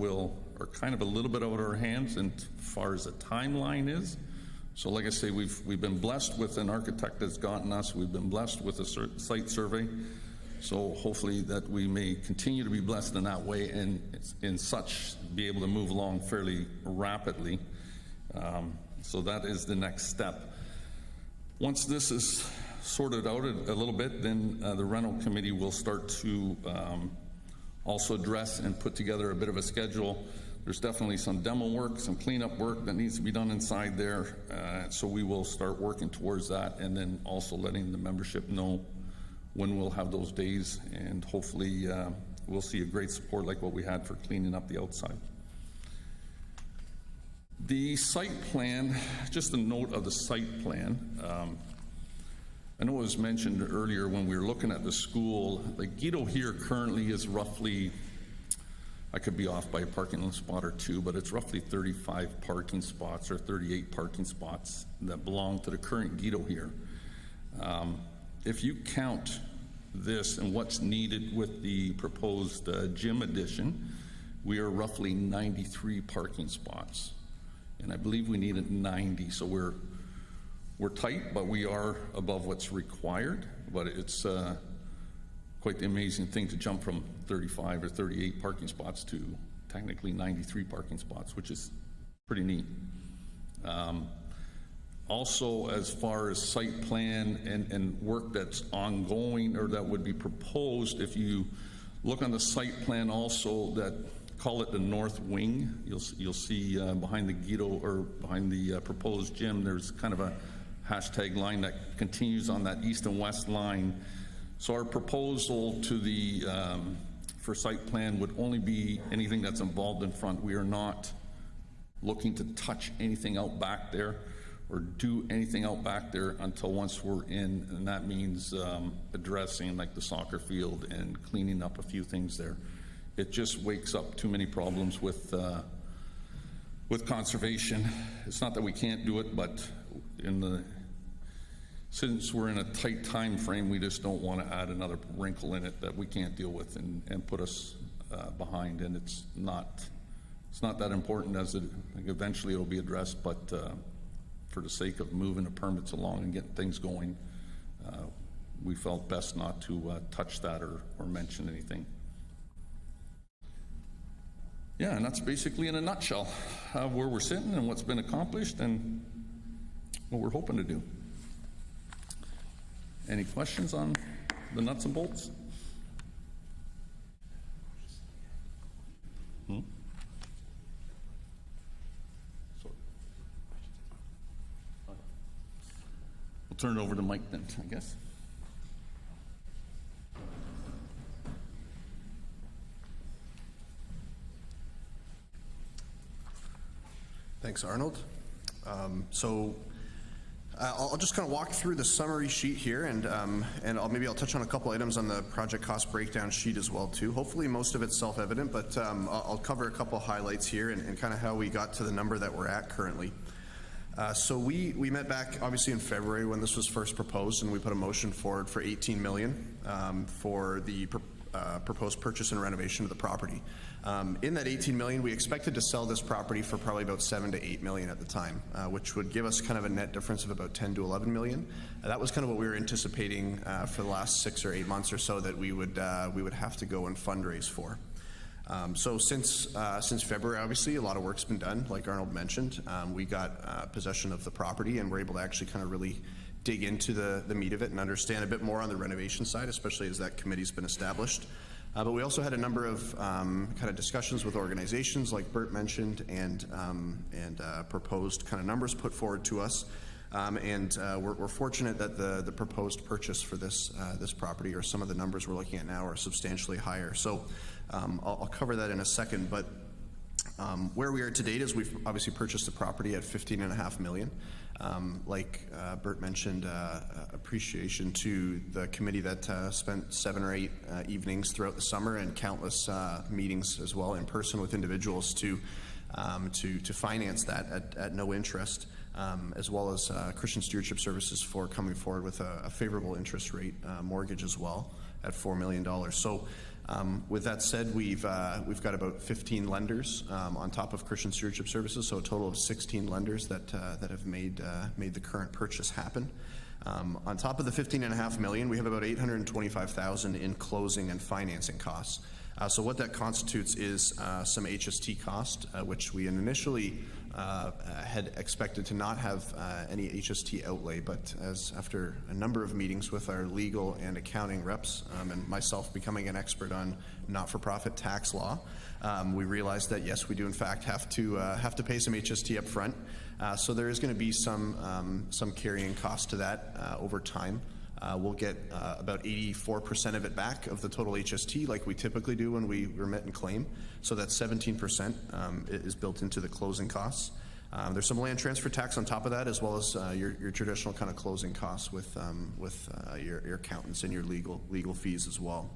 are kind of a little bit out of our hands as far as the timeline is. So like I say, we've been blessed with an architect that's gotten us. We've been blessed with a site survey. So hopefully that we may continue to be blessed in that way and in such be able to move along fairly rapidly. So that is the next step. Once this is sorted out a little bit, then the rental committee will start to also address and put together a bit of a schedule. There's definitely some demo work, some cleanup work that needs to be done inside there. So we will start working towards that, and then also letting the membership know when we'll have those days, and hopefully we'll see a great support like what we had for cleaning up the outside. The site plan, just a note of the site plan. I know it was mentioned earlier when we were looking at the school, the Guido here currently is roughly, I could be off by a parking spot or 2, but it's roughly 35 parking spots or 38 parking spots that belong to the current Guido here. If you count this and what's needed with the proposed gym addition, we are roughly 93 parking spots. And I believe we needed 90, so we're tight, but we are above what's required. But it's quite the amazing thing to jump from 35 or 38 parking spots to technically 93 parking spots, which is pretty neat. Also, as far as site plan and work that's ongoing or that would be proposed, if you look on the site plan also, that call it the north wing, you'll see behind the Guido or behind the proposed gym, there's kind of a hashtag line that continues on that east and west line. So our proposal to the for site plan would only be anything that's involved in front. We are not looking to touch anything out back there or do anything out back there until once we're in, and that means addressing like the soccer field and cleaning up a few things there. It just wakes up too many problems with conservation. It's not that we can't do it, but since we're in a tight time frame, we just don't want to add another wrinkle in it that we can't deal with and put us behind. And it's not that important, as it eventually it'll be addressed, but for the sake of moving the permits along and getting things going, we felt best not to touch that or mention anything. Yeah, and that's basically in a nutshell where we're sitting and what's been accomplished and what we're hoping to do. Any questions on the nuts and bolts? We'll turn it over to Mike then, I guess. Thanks, Arnold. So I'll just kind of walk through the summary sheet here, and maybe I'll touch on a couple items on the project cost breakdown sheet as well too. Hopefully most of it's self-evident, but I'll cover a couple highlights here and kind of how we got to the number that we're at currently. So we met back obviously in February when this was first proposed, and we put a motion forward for $18 million for the proposed purchase and renovation of the property. In that $18 million, we expected to sell this property for probably about $7 to $8 million at the time, which would give us kind of a net difference of about $10 to $11 million. That was kind of what we were anticipating for the last 6 or 8 months or so that we would have to go and fundraise for. So since February, obviously, a lot of work's been done. Like Arnold mentioned, we got possession of the property, and we're able to actually kind of really dig into the meat of it and understand a bit more on the renovation side, especially as that committee's been established. But we also had a number of kind of discussions with organizations, like Bert mentioned, and proposed kind of numbers put forward to us. We're fortunate that the proposed purchase for this property, or some of the numbers we're looking at now, are substantially higher. So I'll cover that in a second, but where we are to date is we've obviously purchased the property at $15.5 million. Like Bert mentioned, appreciation to the committee that spent 7 or 8 evenings throughout the summer and countless meetings as well in person with individuals to finance that at no interest, as well as Christian Stewardship Services for coming forward with a favorable interest rate mortgage as well at $4 million. So with that said, we've got about 15 lenders on top of Christian Stewardship Services, so a total of 16 lenders that have made the current purchase happen. On top of the $15.5 million, we have about $825,000 in closing and financing costs. So what that constitutes is some HST cost, which we initially had expected to not have any HST outlay, but after a number of meetings with our legal and accounting reps, and myself becoming an expert on not-for-profit tax law, we realized that yes, we do in fact have to pay some HST up front. So there is going to be some carrying cost to that over time. We'll get about 84% of it back of the total HST, like we typically do when we remit and claim. So that 17% is built into the closing costs. There's some land transfer tax on top of that, as well as your traditional kind of closing costs with your accountants and your legal fees as well.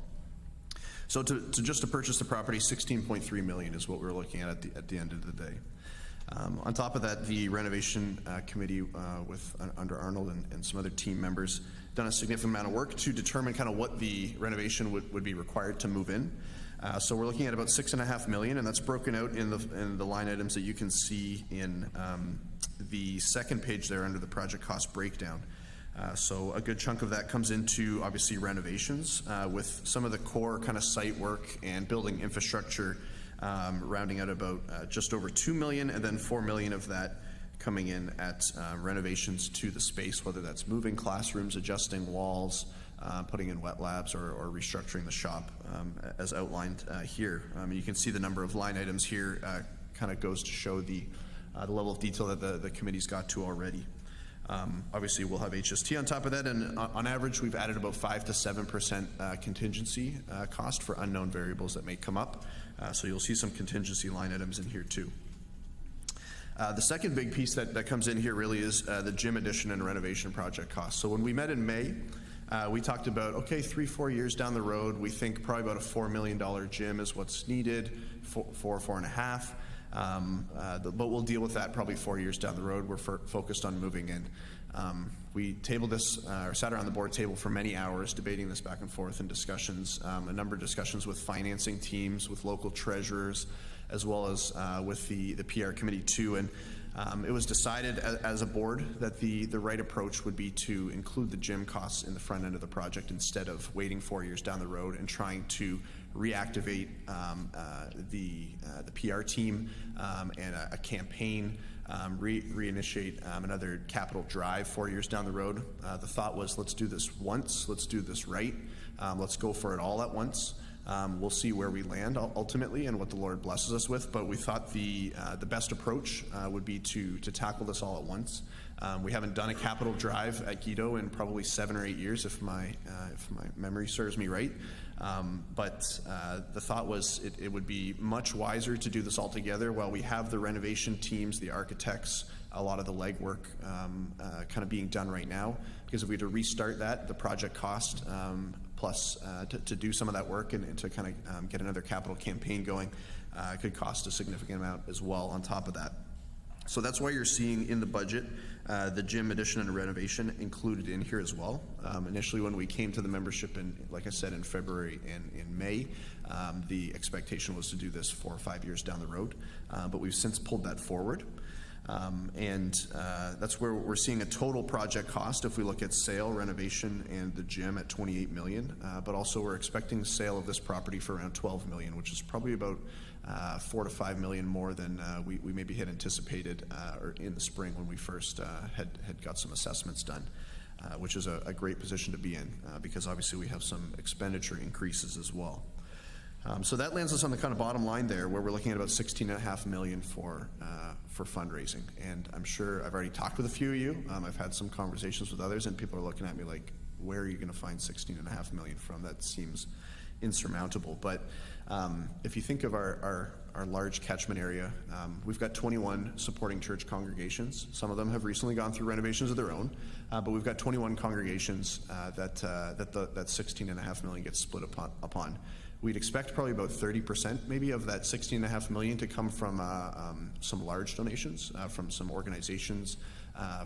So to purchase the property, $16.3 million is what we're looking at the end of the day. On top of that, the renovation committee under Arnold and some other team members done a significant amount of work to determine kind of what the renovation would be required to move in. So we're looking at about $6.5 million, and that's broken out in the line items that you can see in the second page there under the project cost breakdown. So a good chunk of that comes into obviously renovations with some of the core kind of site work and building infrastructure rounding out about just over $2 million, and then $4 million of that coming in at renovations to the space, whether that's moving classrooms, adjusting walls, putting in wet labs, or restructuring the shop as outlined here. You can see the number of line items here kind of goes to show the level of detail that the committee's got to already. Obviously, we'll have HST on top of that, and on average, we've added about 5 to 7% contingency cost for unknown variables that may come up. So you'll see some contingency line items in here too. The second big piece that comes in here really is the gym addition and renovation project costs. So when we met in May, we talked about, okay, 3-4 years down the road, we think probably about a $4 million gym is what's needed, 4.5. But we'll deal with that probably 4 years down the road. We're focused on moving in. We tabled this, or sat around the board table for many hours debating this back and forth in discussions, a number of discussions with financing teams, with local treasurers, as well as with the PR committee too. And it was decided as a board that the right approach would be to include the gym costs in the front end of the project instead of waiting 4 years down the road and trying to reactivate the PR team and a campaign, reinitiate another capital drive 4 years down the road. The thought was, let's do this once, let's do this right, let's go for it all at once. We'll see where we land ultimately and what the Lord blesses us with, but we thought the best approach would be to tackle this all at once. We haven't done a capital drive at Guido in probably 7 or 8 years, if my memory serves me right. But the thought was it would be much wiser to do this all together while we have the renovation teams, the architects, a lot of the legwork kind of being done right now. Because if we were to restart that, the project cost plus to do some of that work and to kind of get another capital campaign going could cost a significant amount as well on top of that. So that's why you're seeing in the budget the gym addition and renovation included in here as well. Initially, when we came to the membership, like I said, in February and in May, the expectation was to do this 4 or 5 years down the road, but we've since pulled that forward. That's where we're seeing a total project cost if we look at sale, renovation, and the gym at $28 million. But also we're expecting the sale of this property for around $12 million, which is probably about $4 to $5 million more than we maybe had anticipated or in the spring when we first had got some assessments done, which is a great position to be in because obviously we have some expenditure increases as well. So that lands us on the kind of bottom line there, where we're looking at about $16.5 million for fundraising. And I'm sure I've already talked with a few of you. I've had some conversations with others, and people are looking at me like, where are you going to find $16.5 million from? That seems insurmountable. But if you think of our large catchment area, we've got 21 supporting church congregations. Some of them have recently gone through renovations of their own, but we've got 21 congregations that $16.5 million gets split upon. We'd expect probably about 30% maybe of that $16.5 million to come from some large donations from some organizations,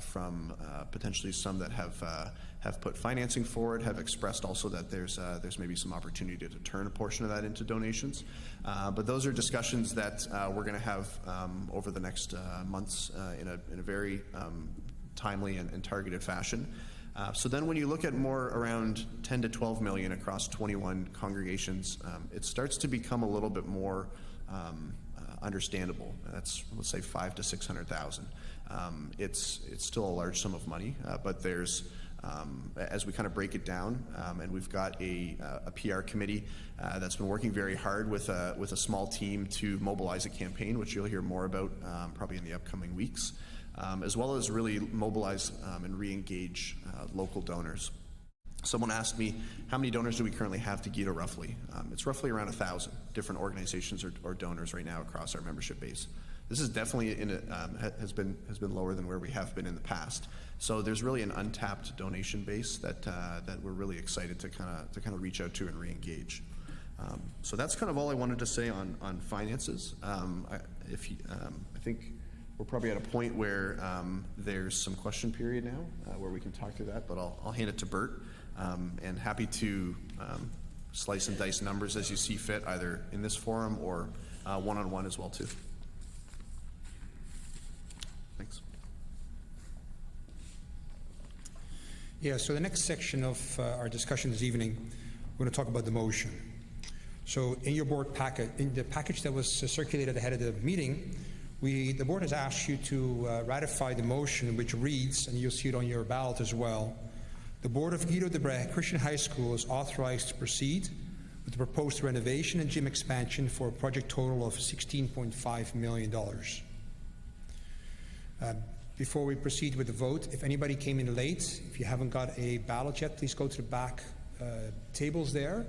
from potentially some that have put financing forward, have expressed also that there's maybe some opportunity to turn a portion of that into donations. But those are discussions that we're going to have over the next months in a very timely and targeted fashion. So then when you look at more around 10 to 12 million across 21 congregations, it starts to become a little bit more understandable. That's, let's say, 500,000 to 600,000. It's still a large sum of money, but there's, as we kind of break it down, and we've got a PR committee that's been working very hard with a small team to mobilize a campaign, which you'll hear more about probably in the upcoming weeks. As well as really mobilize and re-engage local donors. Someone asked me, how many donors do we currently have to Guido roughly? It's roughly around 1,000 different organizations or donors right now across our membership base. This is definitely has been lower than where we have been in the past. So there's really an untapped donation base that we're really excited to kind of reach out to and re-engage. So that's kind of all I wanted to say on finances. I think we're probably at a point where there's some question period now where we can talk through that, but I'll hand it to Bert, and happy to slice and dice numbers as you see fit, either in this forum or one-on-one as well too. Thanks. Yeah, so the next section of our discussion this evening, we're going to talk about the motion. So in your board packet, in the package that was circulated ahead of the meeting, the board has asked you to ratify the motion, which reads, and you'll see it on your ballot as well, the Board of Guido de Bres Christian High School is authorized to proceed with the proposed renovation and gym expansion for a project total of $16.5 million. Before we proceed with the vote, if anybody came in late, if you haven't got a ballot yet, please go to the back tables there.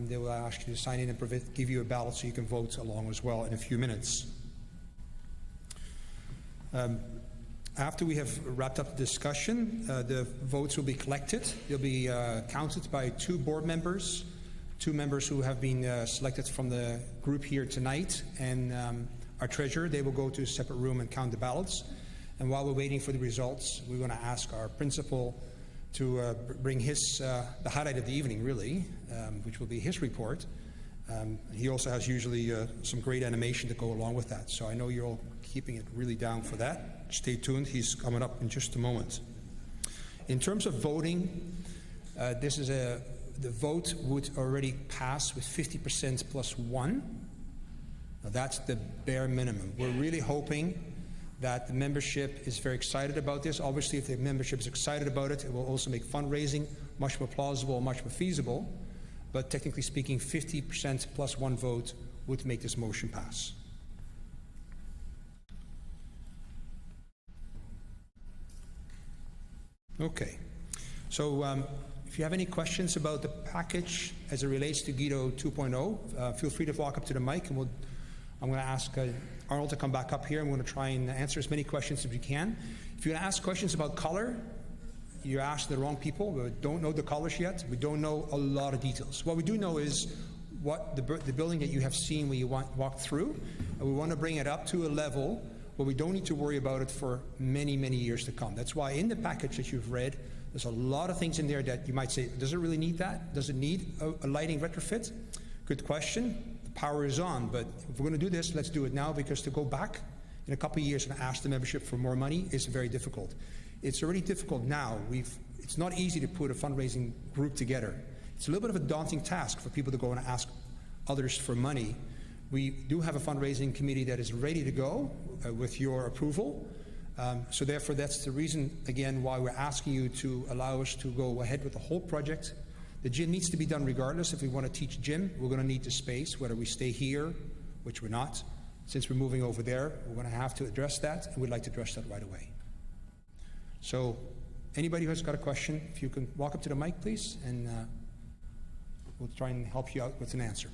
They will ask you to sign in and give you a ballot so you can vote along as well in a few minutes. After we have wrapped up the discussion, the votes will be collected. They'll be counted by 2 board members, 2 members who have been selected from the group here tonight, and our treasurer. They will go to a separate room and count the ballots. And while we're waiting for the results, we're going to ask our principal to bring his, the highlight of the evening, really, which will be his report. He also has usually some great animation to go along with that. So I know you're all keeping it really down for that. Stay tuned. He's coming up in just a moment. In terms of voting, the vote would already pass with 50% plus 1. Now that's the bare minimum. We're really hoping that the membership is very excited about this. Obviously, if the membership is excited about it, it will also make fundraising much more plausible, much more feasible. But technically speaking, 50% plus 1 vote would make this motion pass. Okay. So if you have any questions about the package as it relates to Guido 2.0, feel free to walk up to the mic, and I'm going to ask Arnold to come back up here. I'm going to try and answer as many questions as we can. If you're going to ask questions about color, you ask the wrong people. We don't know the colors yet. We don't know a lot of details. What we do know is what the building that you have seen when you walk through, and we want to bring it up to a level where we don't need to worry about it for many, many years to come. That's why in the package that you've read, there's a lot of things in there that you might say, does it really need that? Does it need a lighting retrofit? Good question. The power is on, but if we're going to do this, let's do it now, because to go back in a couple of years and ask the membership for more money is very difficult. It's already difficult now. It's not easy to put a fundraising group together. It's a little bit of a daunting task for people to go and ask others for money. We do have a fundraising committee that is ready to go with your approval. So therefore, that's the reason, again, why we're asking you to allow us to go ahead with the whole project. The gym needs to be done regardless. If we want to teach gym, we're going to need the space, whether we stay here, which we're not. Since we're moving over there, we're going to have to address that, and we'd like to address that right away. So anybody who has got a question, if you can walk up to the mic, please, and we'll try and help you out with an answer.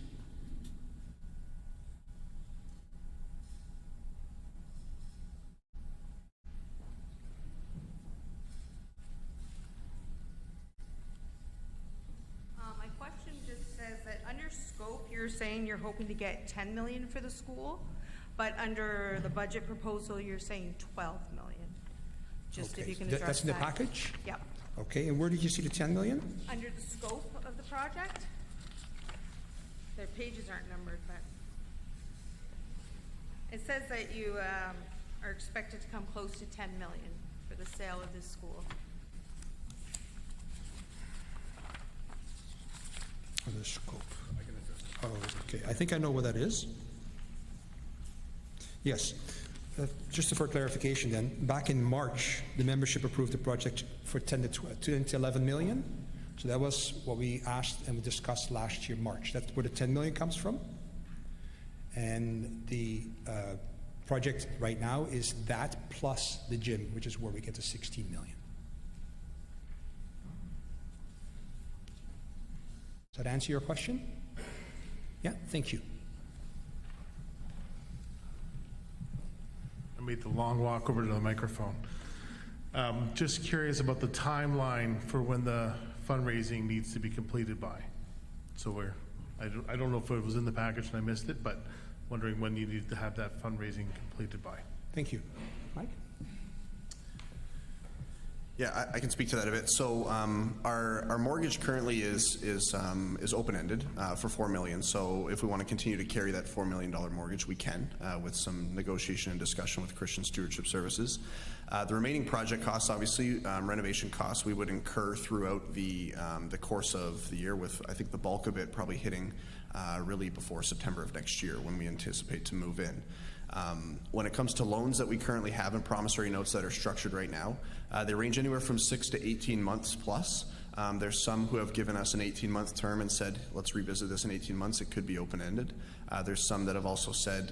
My question just says that under scope, you're saying you're hoping to get 10 million for the school, but under the budget proposal, you're saying 12 million. Just Okay. if you can address that. That's in the package? Yep. Okay, and where did you see the 10 million? Under the scope of the project, their pages aren't numbered, but it says that you are expected to come close to 10 million for the sale of this school. Oh, the scope. Oh, okay. I think I know where that is. Yes. Just for clarification then, back in March, the membership approved the project for 10 to 11 million. So that was what we asked and we discussed last year, March. That's where the 10 million comes from. And the project right now is that plus the gym, which is where we get to 16 million. Does that answer your question? Yeah, thank you. I made the long walk over to the microphone. Just curious about the timeline for when the fundraising needs to be completed by. So I don't know if it was in the package and I missed it, but wondering when you need to have that fundraising completed by. Thank you. Mike? Yeah, I can speak to that a bit. So our mortgage currently is open-ended for $4 million. So if we want to continue to carry that $4 million mortgage, we can with some negotiation and discussion with Christian Stewardship Services. The remaining project costs, obviously, renovation costs, we would incur throughout the course of the year, with I think the bulk of it probably hitting really before September of next year when we anticipate to move in. When it comes to loans that we currently have in promissory notes that are structured right now, they range anywhere from 6 to 18 months plus. There's some who have given us an 18-month term and said, let's revisit this in 18 months. It could be open-ended. There's some that have also said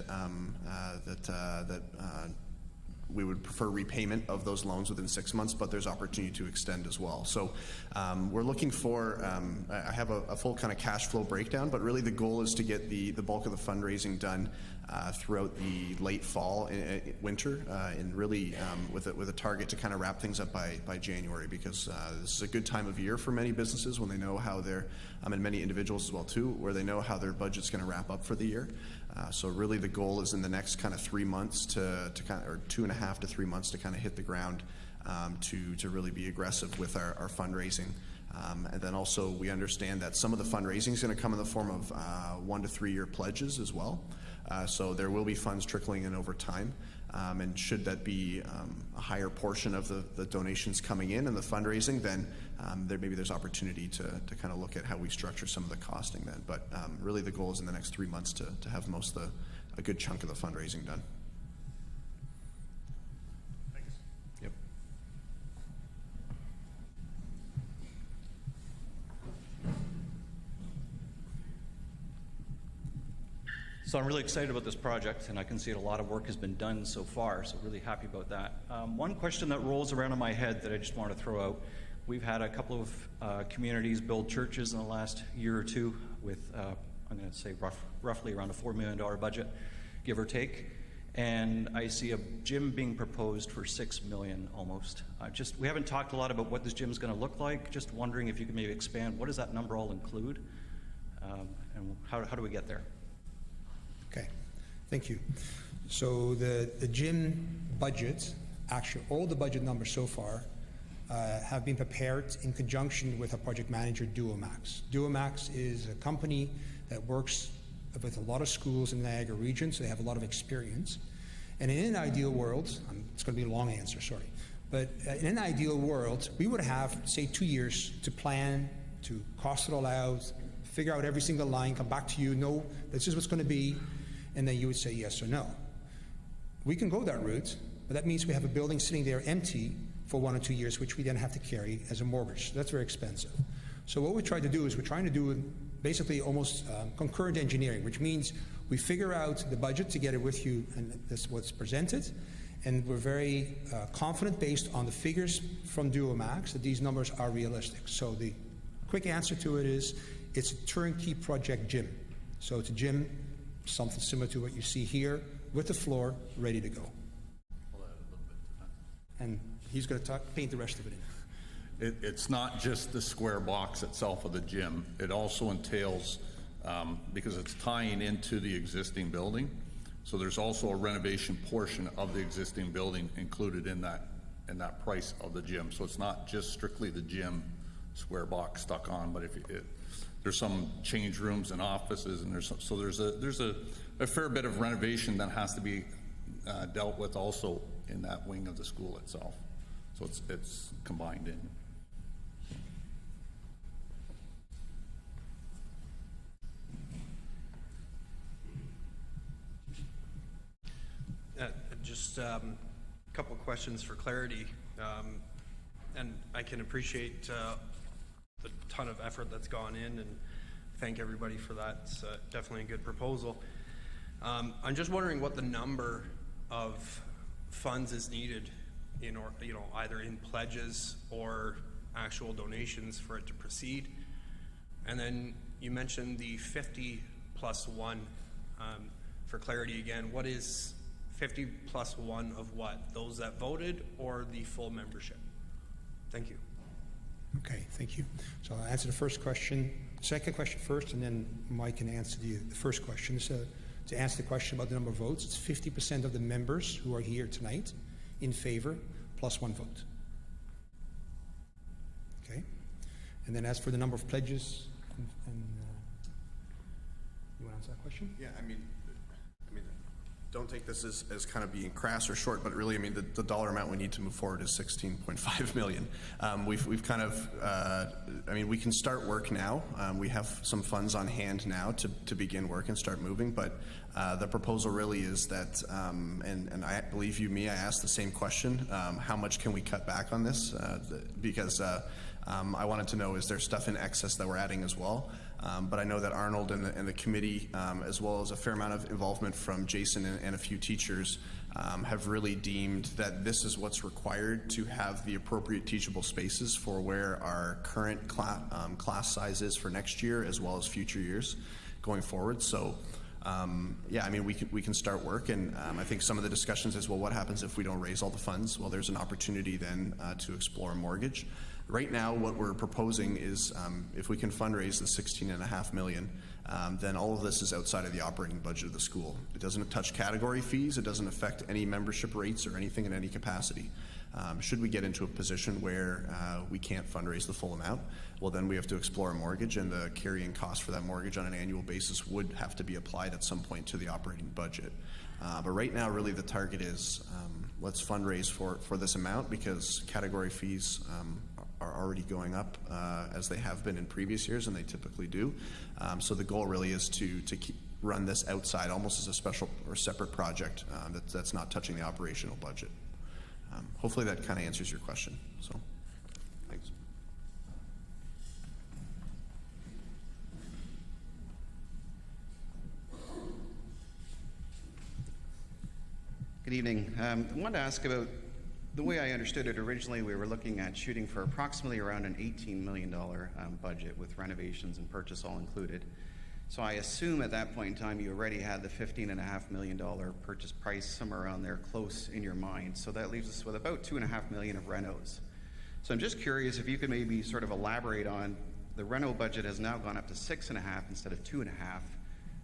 that we would prefer repayment of those loans within 6 months, but there's opportunity to extend as well. So we're looking for, I have a full kind of cash flow breakdown, but really the goal is to get the bulk of the fundraising done throughout the late fall, winter, and really with a target to kind of wrap things up by January, because this is a good time of year for many businesses when they know how they're, and many individuals as well too, where they know how their budget's going to wrap up for the year. So really the goal is in the next kind of 3 months to kind of, or 2.5 to 3 months to kind of hit the ground to really be aggressive with our fundraising. And then also we understand that some of the fundraising is going to come in the form of 1 to 3 year pledges as well. So there will be funds trickling in over time. And should that be a higher portion of the donations coming in and the fundraising, then there's opportunity to kind of look at how we structure some of the costing then. But really the goal is in the next 3 months to have a good chunk of the fundraising done. Thanks. Yep. So I'm really excited about this project, and I can see a lot of work has been done so far, so really happy about that. One question that rolls around in my head that I just want to throw out, We've had a couple of communities build churches in the last year or two with, I'm going to say roughly around a $4 million budget, give or take. And I see a gym being proposed for $6 million almost. We haven't talked a lot about what this gym is going to look like. Just wondering if you could maybe expand. What does that number all include? And how do we get there? Okay, thank you. So the gym budget, actually all the budget numbers so far have been prepared in conjunction with our project manager, Duomax. Duomax is a company that works with a lot of schools in the Niagara region, so they have a lot of experience. And in an ideal world, it's going to be a long answer, sorry, but in an ideal world, we would have, say, 2 years to plan, to cost it all out, figure out every single line, come back to you, no, this is what's going to be, and then you would say yes or no. We can go that route, but that means we have a building sitting there empty for 1 or 2 years, which we then have to carry as a mortgage. That's very expensive. So what we try to do is we're trying to do basically almost concurrent engineering, which means we figure out the budget together with you, and that's what's presented, and we're very confident based on the figures from Duomax that these numbers are realistic. So the quick answer to it is it's a turnkey project gym. So it's a gym, something similar to what you see here, with the floor ready to go. And he's going to paint the rest of it in. It's not just the square box itself of the gym. It also entails, because it's tying into the existing building, so there's also a renovation portion of the existing building included in that price of the gym. So it's not just strictly the gym square box stuck on, but there's some change rooms and offices, and there's a fair bit of renovation that has to be dealt with also in that wing of the school itself. So it's combined in. Just a couple of questions for clarity. And I can appreciate the ton of effort that's gone in, and thank everybody for that. It's definitely a good proposal. I'm just wondering what the number of funds is needed in, or either in pledges or actual donations for it to proceed. And then you mentioned the 50 plus 1. For clarity again, what is 50 plus 1 of what? Those that voted or the full membership? Thank you. Okay, thank you. So I'll answer the first question, second question first, and then Mike can answer the first question. So to answer the question about the number of votes, it's 50% of the members who are here tonight in favor, plus 1 vote. Okay? And then as for the number of pledges, you want to answer that question? Yeah, I mean, don't take this as kind of being crass or short, but really, I mean, the dollar amount we need to move forward is $16.5 million. We've kind of, I mean, we can start work now. We have some funds on hand now to begin work and start moving, but the proposal really is that, and I believe you me, I asked the same question, how much can we cut back on this? Because I wanted to know, is there stuff in excess that we're adding as well? But I know that Arnold and the committee, as well as a fair amount of involvement from Jason and a few teachers, have really deemed that this is what's required to have the appropriate teachable spaces for where our current class size is for next year, as well as future years going forward. So yeah, I mean, we can start work, and I think some of the discussions is, well, what happens if we don't raise all the funds? Well, there's an opportunity then to explore a mortgage. Right now, what we're proposing is if we can fundraise the $16.5 million, then all of this is outside of the operating budget of the school. It doesn't touch category fees. It doesn't affect any membership rates or anything in any capacity. Should we get into a position where we can't fundraise the full amount, well, then we have to explore a mortgage, and the carrying cost for that mortgage on an annual basis would have to be applied at some point to the operating budget. But right now, really, the target is let's fundraise for this amount, because category fees are already going up as they have been in previous years, and they typically do. So the goal really is to run this outside, almost as a special or separate project that's not touching the operational budget. Hopefully that kind of answers your question. So, thanks. Good evening. I wanted to ask about The way I understood it originally, we were looking at shooting for approximately around an $18 million budget with renovations and purchase all included. So I assume at that point in time you already had the $15.5 million purchase price somewhere around there close in your mind. So that leaves us with about $2.5 million of renos. So I'm just curious if you could maybe sort of elaborate on the reno budget has now gone up to 6.5 instead of 2.5.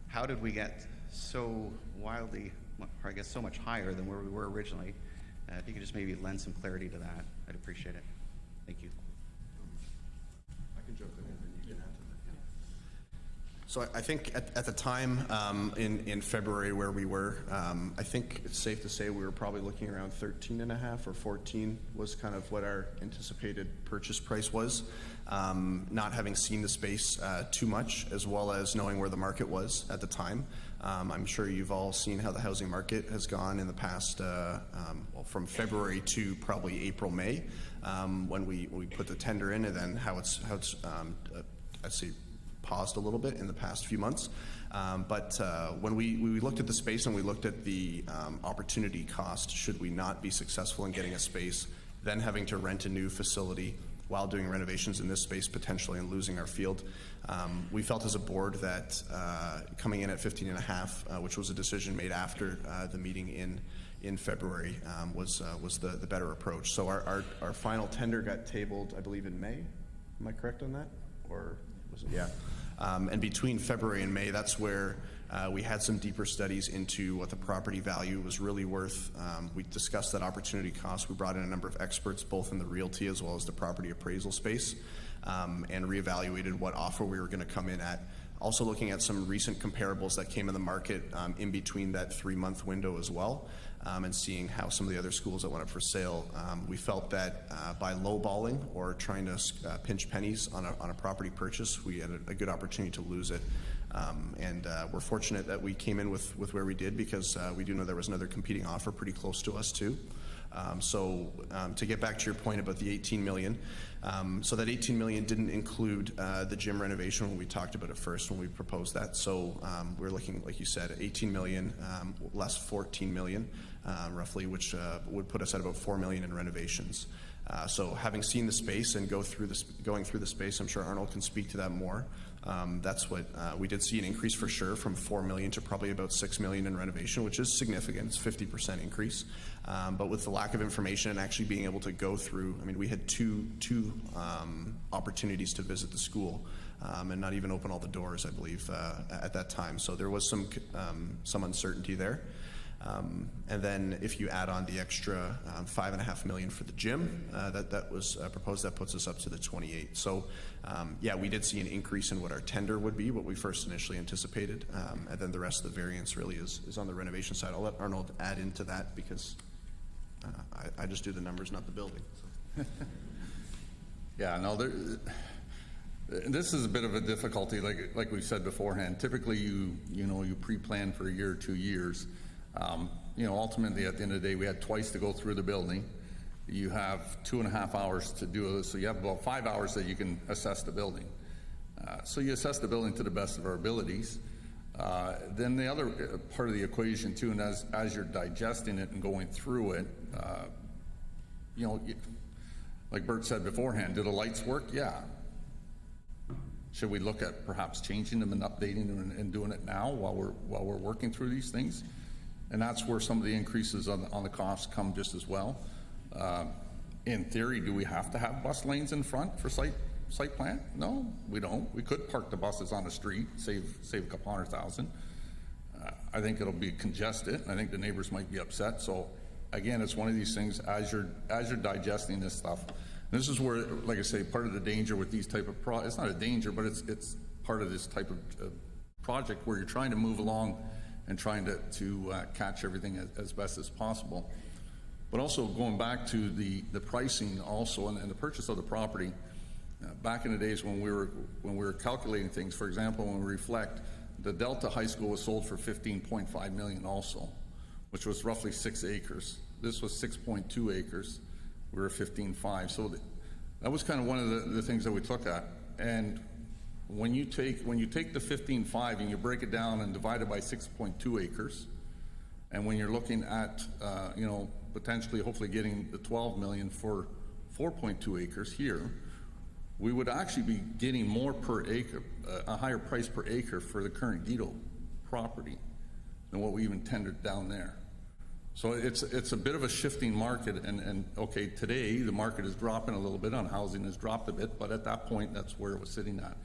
How did we get so wildly, or I guess so much higher than where we were originally? If you could just maybe lend some clarity to that, I'd appreciate it. Thank you. I can jump in and you can add to that. So I think at the time in February where we were, I think it's safe to say we were probably looking around 13.5 or 14 was kind of what our anticipated purchase price was. Not having seen the space too much, as well as knowing where the market was at the time. I'm sure you've all seen how the housing market has gone in the past, well, from February to probably April, May, when we put the tender in, and then how it's I'd say paused a little bit in the past few months. But when we looked at the space and we looked at the opportunity cost, should we not be successful in getting a space, then having to rent a new facility while doing renovations in this space potentially and losing our field, we felt as a board that coming in at 15.5, which was a decision made after the meeting in February, was the better approach. So our final tender got tabled, I believe, in May. Am I correct on that? Or was it? Yeah. And between February and May, that's where we had some deeper studies into what the property value was really worth. We discussed that opportunity cost. We brought in a number of experts, both in the realty as well as the property appraisal space, and reevaluated what offer we were going to come in at. Also looking at some recent comparables that came in the market in between that 3-month window as well, and seeing how some of the other schools that went up for sale. We felt that by lowballing or trying to pinch pennies on a property purchase, we had a good opportunity to lose it. And we're fortunate that we came in with where we did, because we do know there was another competing offer pretty close to us too. So to get back to your point about the 18 million, so that 18 million didn't include the gym renovation when we talked about it first, when we proposed that. So we're looking, like you said, 18 million less 14 million roughly, which would put us at about 4 million in renovations. So having seen the space and going through the space, I'm sure Arnold can speak to that more. That's what we did see an increase for sure, from 4 million to probably about 6 million in renovation, which is significant. It's 50% increase. But with the lack of information and actually being able to go through, I mean, we had two opportunities to visit the school, and not even open all the doors, I believe, at that time. So there was some uncertainty there. And then if you add on the extra $5.5 million for the gym that was proposed, that puts us up to the 28. So yeah, we did see an increase in what our tender would be, what we first initially anticipated, and then the rest of the variance really is on the renovation side. I'll let Arnold add into that, because I just do the numbers, not the building. So. Yeah, no, this is a bit of a difficulty, like we said beforehand. Typically, you pre-plan for a year or 2 years. Ultimately, at the end of the day, we had twice to go through the building. You have 2.5 hours to do it, so you have about 5 hours that you can assess the building. So you assess the building to the best of our abilities. Then the other part of the equation too, and as you're digesting it and going through it, like Bert said beforehand, do the lights work? Yeah. Should we look at perhaps changing them and updating them and doing it now while we're working through these things? And that's where some of the increases on the costs come just as well. In theory, do we have to have bus lanes in front for site plan? No, we don't. We could park the buses on the street, save a couple $100,000. I think it'll be congested. I think the neighbors might be upset. So again, it's one of these things, as you're digesting this stuff. This is where, like I say, part of the danger with these type of it's not a danger, but it's part of this type of project where you're trying to move along and trying to catch everything as best as possible. But also going back to the pricing also and the purchase of the property, back in the days when we were calculating things, for example, when we reflect, the Delta High School was sold for $15.5 million also, which was roughly 6 acres. This was 6.2 acres. We were 15.5. So that was kind of one of the things that we took at. And when you take the 15.5 and you break it down and divide it by 6.2 acres, And when you're looking at, you know, potentially, hopefully getting the 12 million for 4.2 acres here, we would actually be getting more per acre, a higher price per acre for the current Guido property than what we even tendered down there. So it's a bit of a shifting market, and okay, today the market is dropping a little bit on housing, has dropped a bit, but at that point, that's where it was sitting at.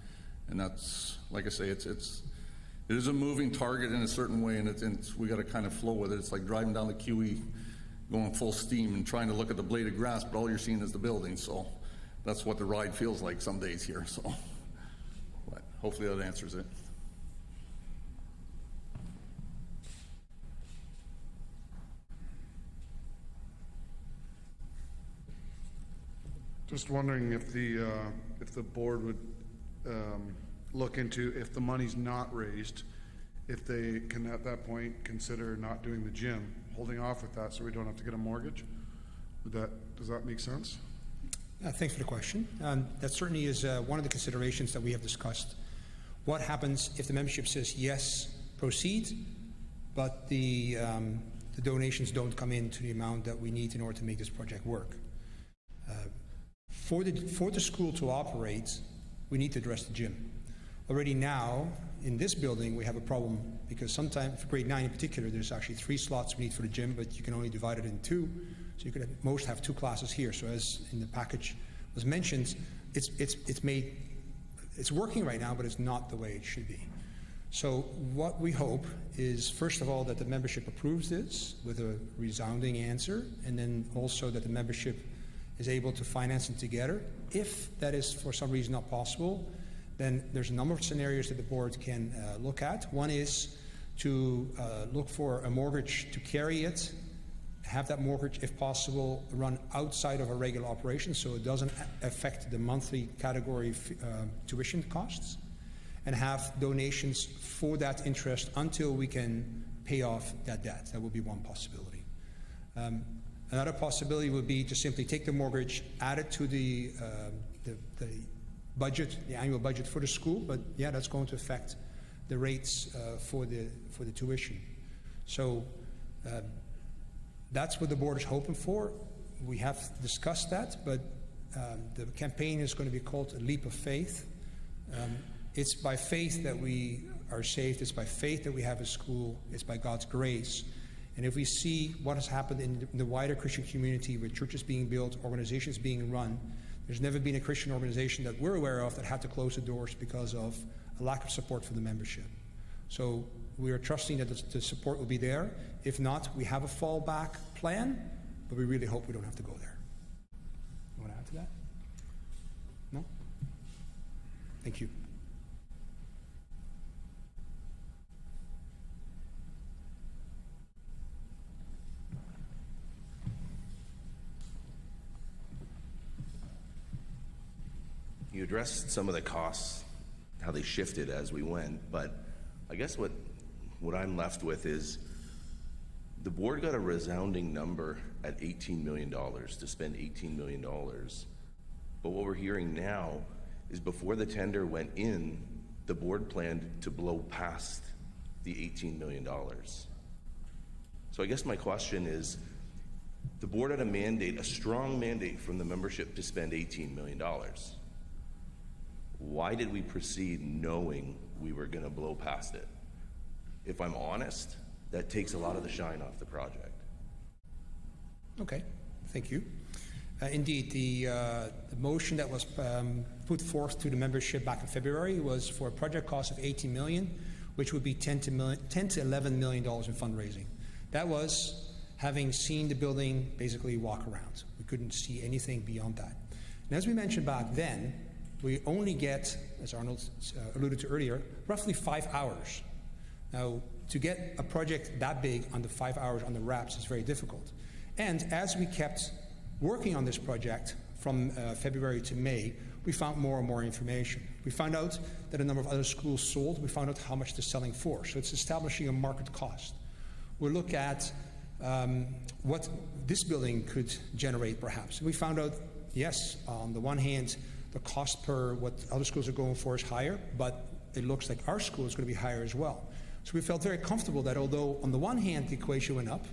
And that's, like I say, it is a moving target in a certain way, and we got to kind of flow with it. It's like driving down the QE, going full steam and trying to look at the blade of grass, but all you're seeing is the building. So that's what the ride feels like some days here. So, but hopefully that answers it. Just wondering if the board would look into, if the money's not raised, if they can at that point consider not doing the gym, holding off with that so we don't have to get a mortgage. Does that make sense? Thanks for the question. That certainly is one of the considerations that we have discussed. What happens if the membership says yes, proceed, but the donations don't come in to the amount that we need in order to make this project work? For the school to operate, we need to address the gym. Already now, in this building, we have a problem because sometimes, for grade 9 in particular, there's actually 3 slots we need for the gym, but you can only divide it in 2. So you could at most have 2 classes here. So as in the package was mentioned, it's working right now, but it's not the way it should be. So what we hope is, first of all, that the membership approves this with a resounding answer, and then also that the membership is able to finance it together. If that is for some reason not possible, then there's a number of scenarios that the board can look at. One is to look for a mortgage to carry it, have that mortgage, if possible, run outside of a regular operation so it doesn't affect the monthly category tuition costs, and have donations for that interest until we can pay off that debt. That would be one possibility. Another possibility would be to simply take the mortgage, add it to the budget, the annual budget for the school, but yeah, that's going to affect the rates for the tuition. So that's what the board is hoping for. We have discussed that, but the campaign is going to be called A Leap of Faith. It's by faith that we are saved. It's by faith that we have a school. It's by God's grace. And if we see what has happened in the wider Christian community with churches being built, organizations being run, there's never been a Christian organization that we're aware of that had to close the doors because of a lack of support for the membership. So we are trusting that the support will be there. If not, we have a fallback plan, but we really hope we don't have to go there. You want to add to that? No? Thank you. You addressed some of the costs, how they shifted as we went, but I guess what I'm left with is the board got a resounding number at $18 million to spend $18 million. But what we're hearing now is before the tender went in, the board planned to blow past the $18 million. So I guess my question is, the board had a mandate, a strong mandate from the membership to spend $18 million. Why did we proceed knowing we were going to blow past it? If I'm honest, that takes a lot of the shine off the project. Okay, thank you. Indeed, the motion that was put forth to the membership back in February was for a project cost of $18 million, which would be $10 to $11 million in fundraising. That was having seen the building basically walk around. We couldn't see anything beyond that. And as we mentioned back then, we only get, as Arnold alluded to earlier, roughly 5 hours. Now, to get a project that big under 5 hours on the wraps is very difficult. And as we kept working on this project from February to May, we found more and more information. We found out that a number of other schools sold. We found out how much they're selling for. So it's establishing a market cost. We'll look at what this building could generate, perhaps. We found out, yes, on the one hand, the cost per what other schools are going for is higher, but it looks like our school is going to be higher as well. So we felt very comfortable that although on the one hand the equation went up,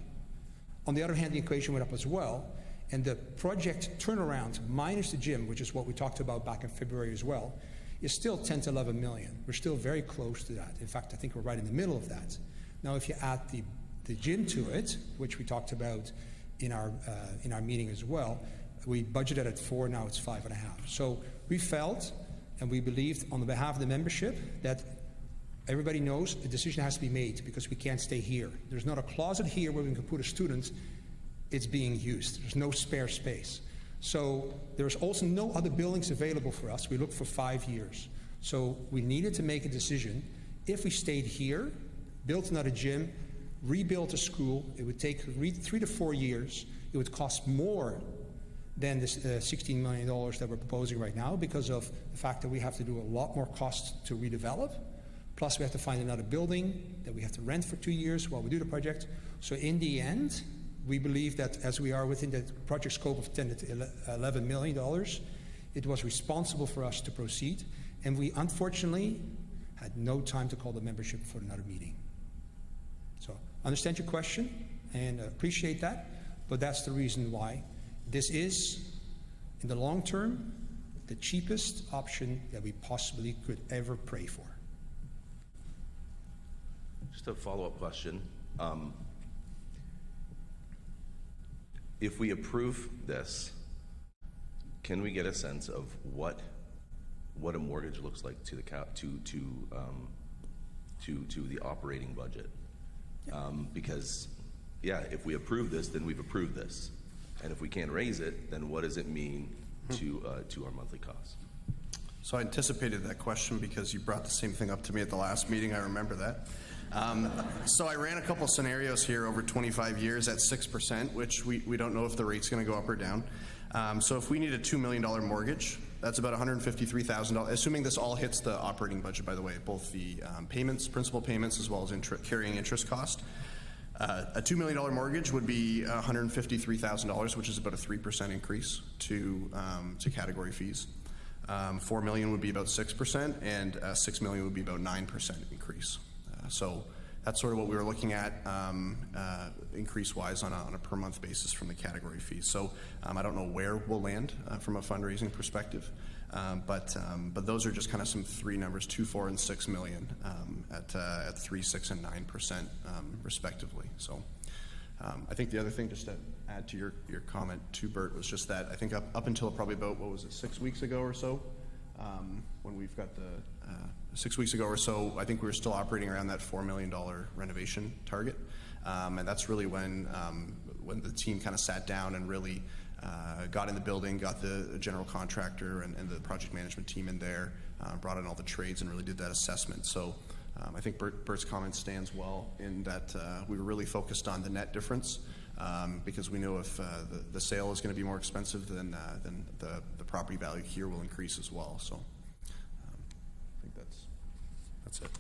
on the other hand the equation went up as well, and the project turnaround minus the gym, which is what we talked about back in February as well, is still 10 to 11 million. We're still very close to that. In fact, I think we're right in the middle of that. Now, if you add the gym to it, which we talked about in our meeting as well, we budgeted at 4, now it's 5.5. So we felt and we believed on the behalf of the membership that everybody knows a decision has to be made because we can't stay here. There's not a closet here where we can put a student. It's being used. There's no spare space. So there's also no other buildings available for us. We looked for 5 years. So we needed to make a decision. If we stayed here, built another gym, rebuilt a school, it would take 3 to 4 years. It would cost more than this $16 million that we're proposing right now because of the fact that we have to do a lot more costs to redevelop. Plus we have to find another building that we have to rent for 2 years while we do the project. So in the end, we believe that as we are within the project scope of $10 to $11 million, it was responsible for us to proceed. And we unfortunately had no time to call the membership for another meeting. So I understand your question and appreciate that, but that's the reason why this is, in the long term, the cheapest option that we possibly could ever pray for. Just a follow-up question. If we approve this, can we get a sense of what a mortgage looks like to the the operating budget? Because if we approve this, then we've approved this, and if we can't raise it, then what does it mean to our monthly costs? So I anticipated that question because you brought the same thing up to me at the last meeting. I remember that. So I ran a couple scenarios here over 25 years at 6%, which we don't know if the rate's going to go up or down. So if we need a $2 million mortgage, that's about $153,000, assuming this all hits the operating budget, by the way, both the payments, principal payments, as well as carrying interest cost. A $2 million mortgage would be $153,000, which is about a 3% increase to category fees. 4 million would be about 6%, and 6 million would be about 9% increase. So that's sort of what we were looking at increase-wise on a per-month basis from the category fees. So I don't know where we'll land from a fundraising perspective, but those are just kind of some 3 numbers, 2, 4, and 6 million at 3, 6, and 9% respectively. So I think the other thing, just to add to your comment too, Bert, was just that I think up until probably about, 6 weeks ago or so, when we've got the 6 weeks ago or so, I think we were still operating around that $4 million renovation target. And that's really when the team kind of sat down and really got in the building, got the general contractor and the project management team in there, brought in all the trades and really did that assessment. So I think Bert's comment stands well in that we were really focused on the net difference because we know if the sale is going to be more expensive, then the property value here will increase as well. So I think that's it.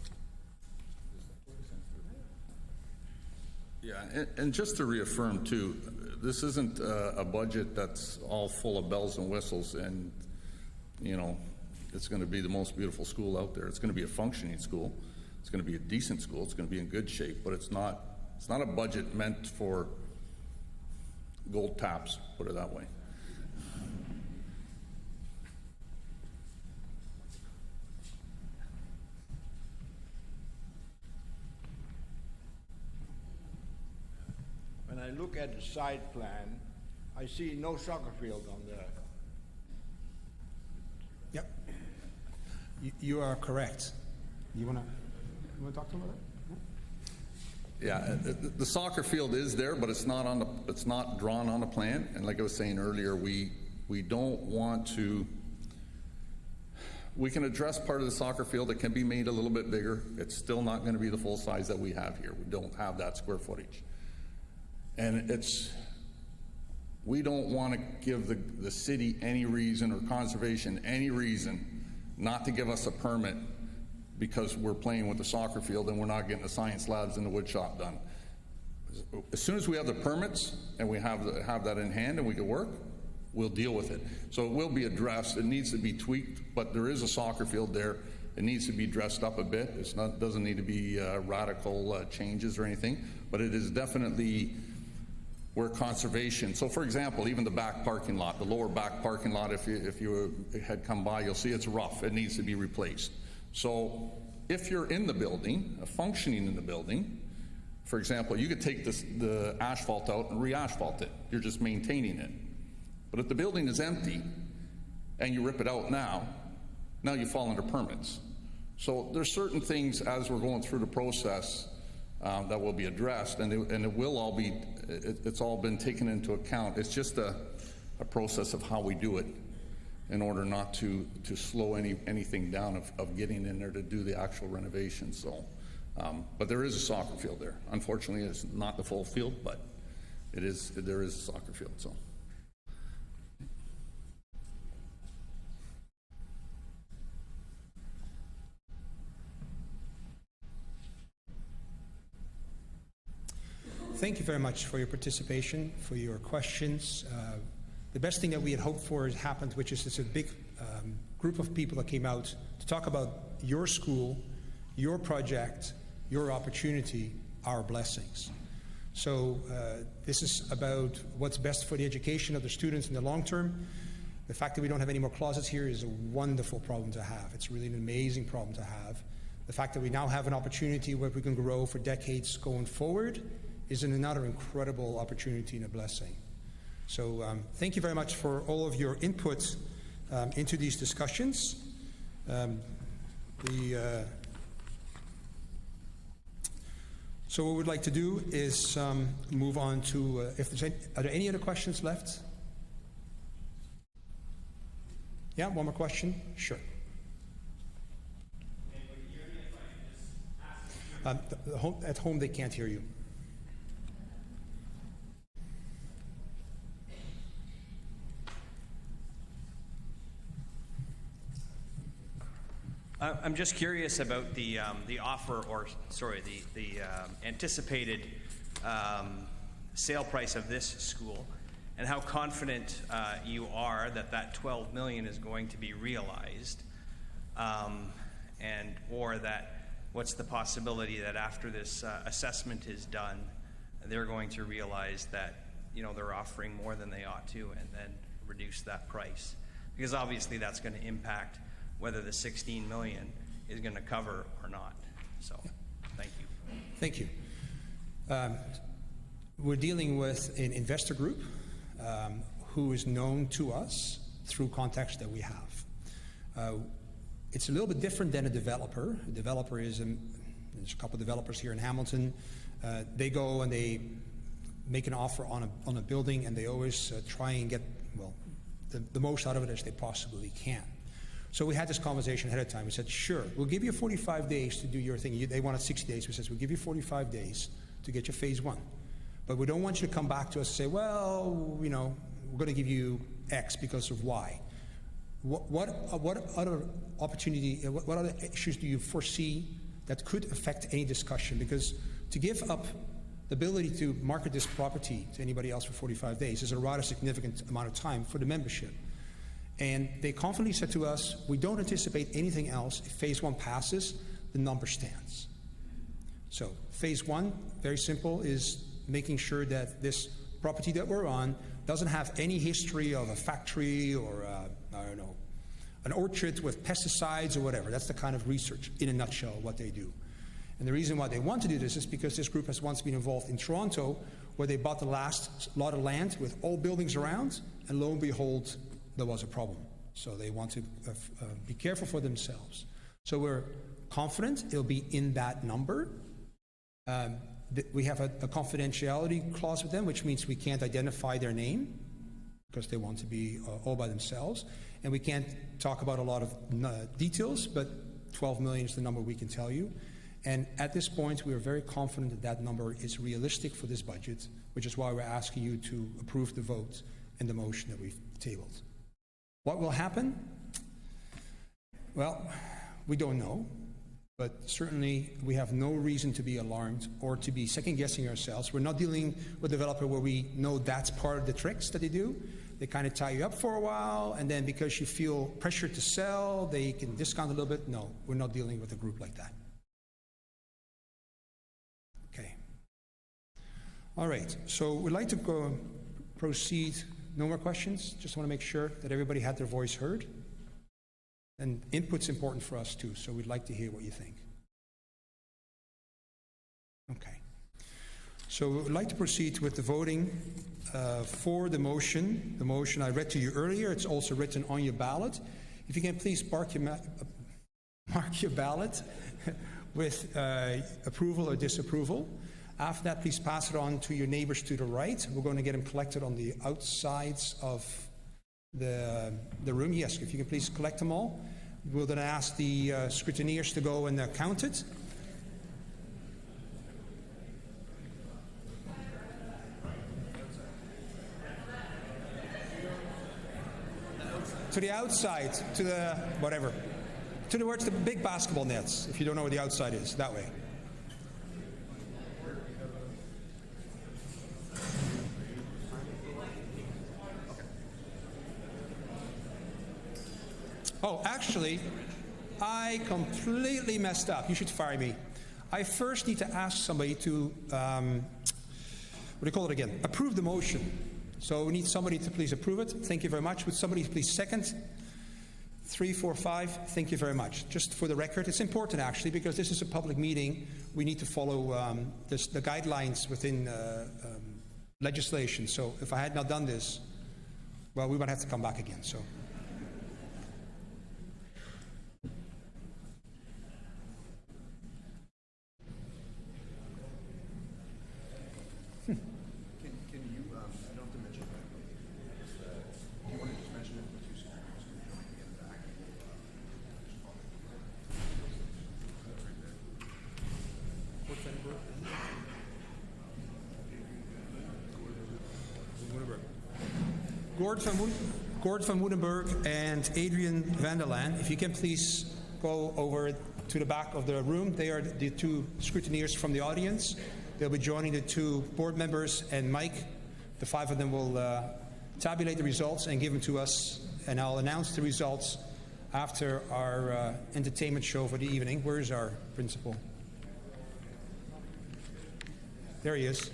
Yeah, and just to reaffirm too, this isn't a budget that's all full of bells and whistles and, it's going to be the most beautiful school out there. It's going to be a functioning school. It's going to be a decent school. It's going to be in good shape, but it's not a budget meant for gold taps, put it that way. When I look at the site plan, I see no soccer field on there. Yep. You are correct. You want to talk to him about that? Yeah, the soccer field is there, but it's not drawn on the plan. And like I was saying earlier, we don't want to. We can address part of the soccer field. It can be made a little bit bigger. It's still not going to be the full size that we have here. We don't have that square footage. And we don't want to give the city any reason or conservation any reason not to give us a permit because we're playing with the soccer field and we're not getting the science labs and the wood shop done. As soon as we have the permits and we have that in hand and we can work, we'll deal with it. So it will be addressed. It needs to be tweaked, but there is a soccer field there. It needs to be dressed up a bit. Doesn't need to be radical changes or anything, but it is definitely where conservation. So for example, even the back parking lot, the lower back parking lot, if you had come by, you'll see it's rough. It needs to be replaced. So if you're in the building, functioning in the building, for example, you could take the asphalt out and re-asphalt it. You're just maintaining it. But if the building is empty and you rip it out now you fall under permits. So there's certain things as we're going through the process that will be addressed, and it will all be, it's all been taken into account. It's just a process of how we do it in order not to slow anything down of getting in there to do the actual renovation. So, but there is a soccer field there. Unfortunately, it's not the full field, but there is a soccer field. So. Thank you very much for your participation, for your questions. The best thing that we had hoped for has happened, which is it's a big group of people that came out to talk about your school, your project, your opportunity, our blessings. So this is about what's best for the education of the students in the long term. The fact that we don't have any more closets here is a wonderful problem to have. It's really an amazing problem to have. The fact that we now have an opportunity where we can grow for decades going forward is another incredible opportunity and a blessing. So thank you very much for all of your input into these discussions. So what we'd like to do is move on to, are there any other questions left? Yeah, one more question? Sure. At home they can't hear you. I'm just curious about the offer, or sorry, the anticipated sale price of this school, and how confident you are that that 12 million is going to be realized, and or that what's the possibility that after this assessment is done, they're going to realize that they're offering more than they ought to, and then reduce that price, because obviously that's going to impact whether the 16 million is going to cover or not. So, thank you. Thank you. We're dealing with an investor group who is known to us through contacts that we have. It's a little bit different than a developer. A developer is, there's a couple of developers here in Hamilton. They go and they make an offer on a building, and they always try and get, well, the most out of it as they possibly can. So we had this conversation ahead of time. We said, sure, we'll give you 45 days to do your thing. They wanted 60 days. We said, we'll give you 45 days to get your phase one. But we don't want you to come back to us and say, well, we're going to give you X because of Y. What other opportunity, what other issues do you foresee that could affect any discussion? Because to give up the ability to market this property to anybody else for 45 days is a rather significant amount of time for the membership. And they confidently said to us, we don't anticipate anything else. If phase one passes, the number stands. So phase one, very simple, is making sure that this property that we're on doesn't have any history of a factory or an orchard with pesticides or whatever. That's the kind of research, in a nutshell, what they do. And the reason why they want to do this is because this group has once been involved in Toronto, where they bought the last lot of land with all buildings around, and lo and behold, there was a problem. So they want to be careful for themselves. So we're confident it'll be in that number. We have a confidentiality clause with them, which means we can't identify their name because they want to be all by themselves. And we can't talk about a lot of details, but 12 million is the number we can tell you. And at this point, we are very confident that that number is realistic for this budget, which is why we're asking you to approve the vote and the motion that we've tabled. What will happen? Well, we don't know, but certainly we have no reason to be alarmed or to be second-guessing ourselves. We're not dealing with a developer where we know that's part of the tricks that they do. They kind of tie you up for a while, and then because you feel pressured to sell, they can discount a little bit. No, we're not dealing with a group like that. Okay. All right, so we'd like to proceed. No more questions? Just want to make sure that everybody had their voice heard. And input's important for us too, so we'd like to hear what you think. Okay. So we'd like to proceed with the voting for the motion. The motion I read to you earlier, it's also written on your ballot. If you can please mark your ballot with approval or disapproval. After that, please pass it on to your neighbors to the right. We're going to get them collected on the outsides of the room. Yes, if you can please collect them all. We'll then ask the scrutineers to go and count it. To the outside, to the whatever. To the where it's the big basketball nets, if you don't know where the outside is, that way. Oh, actually, I completely messed up. You should fire me. I first need to ask somebody to, what do you call it again? Approve the motion. So we need somebody to please approve it. Thank you very much. Would somebody please second? 3, 4, 5. Thank you very much. Just for the record, it's important actually because this is a public meeting. We need to follow the guidelines within legislation. So if I had not done this, well, we would have to come back again. So. Gord van Moedenburg and Adrian Vanderlaan, if you can please go over to the back of the room. They are the two scrutineers from the audience. They'll be joining the 2 board members and Mike. The 5 of them will tabulate the results and give them to us, and I'll announce the results after our entertainment show for the evening. Where's our principal? There he is.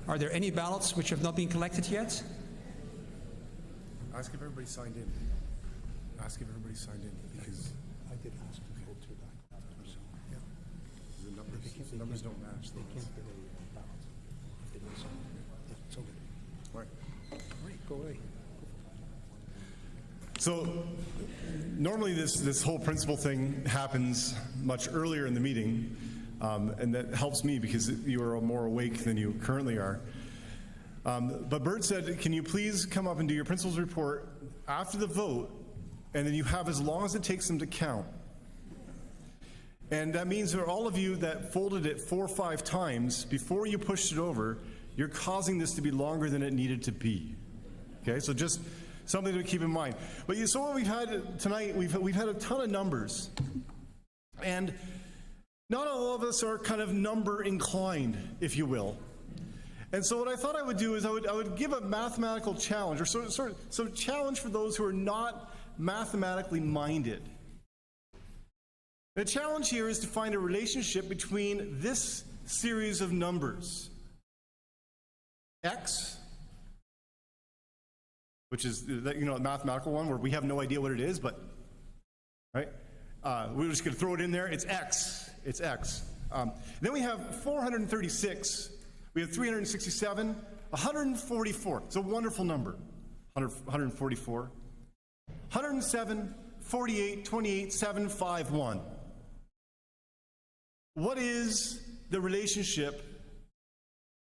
Are there any ballots which have not been collected yet? Ask if everybody signed in. Ask if everybody signed in because I did ask to go to that. yeah, the numbers don't match. They can't get a ballot. If they don't sign. Yeah, it's okay. All right. All right, go away. So normally this whole principle thing happens much earlier in the meeting, and that helps me because you are more awake than you currently are. But Bert said, can you please come up and do your principal's report after the vote, and then you have as long as it takes them to count. And that means for all of you that folded it 4 or 5 times before you pushed it over, you're causing this to be longer than it needed to be. Okay, so just something to keep in mind. But you saw what we've had tonight. We've had a ton of numbers, and not all of us are kind of number inclined, if you will. And so what I thought I would do is I would give a mathematical challenge, or sort of challenge for those who are not mathematically minded. The challenge here is to find a relationship between this series of numbers, x, which is a mathematical one where we have no idea what it is, but right, we're just going to throw it in there. It's x. It's x. Then we have 436. We have 367, 144. It's a wonderful number. 144. 107, 48, 28, 7, 5, 1. What is the relationship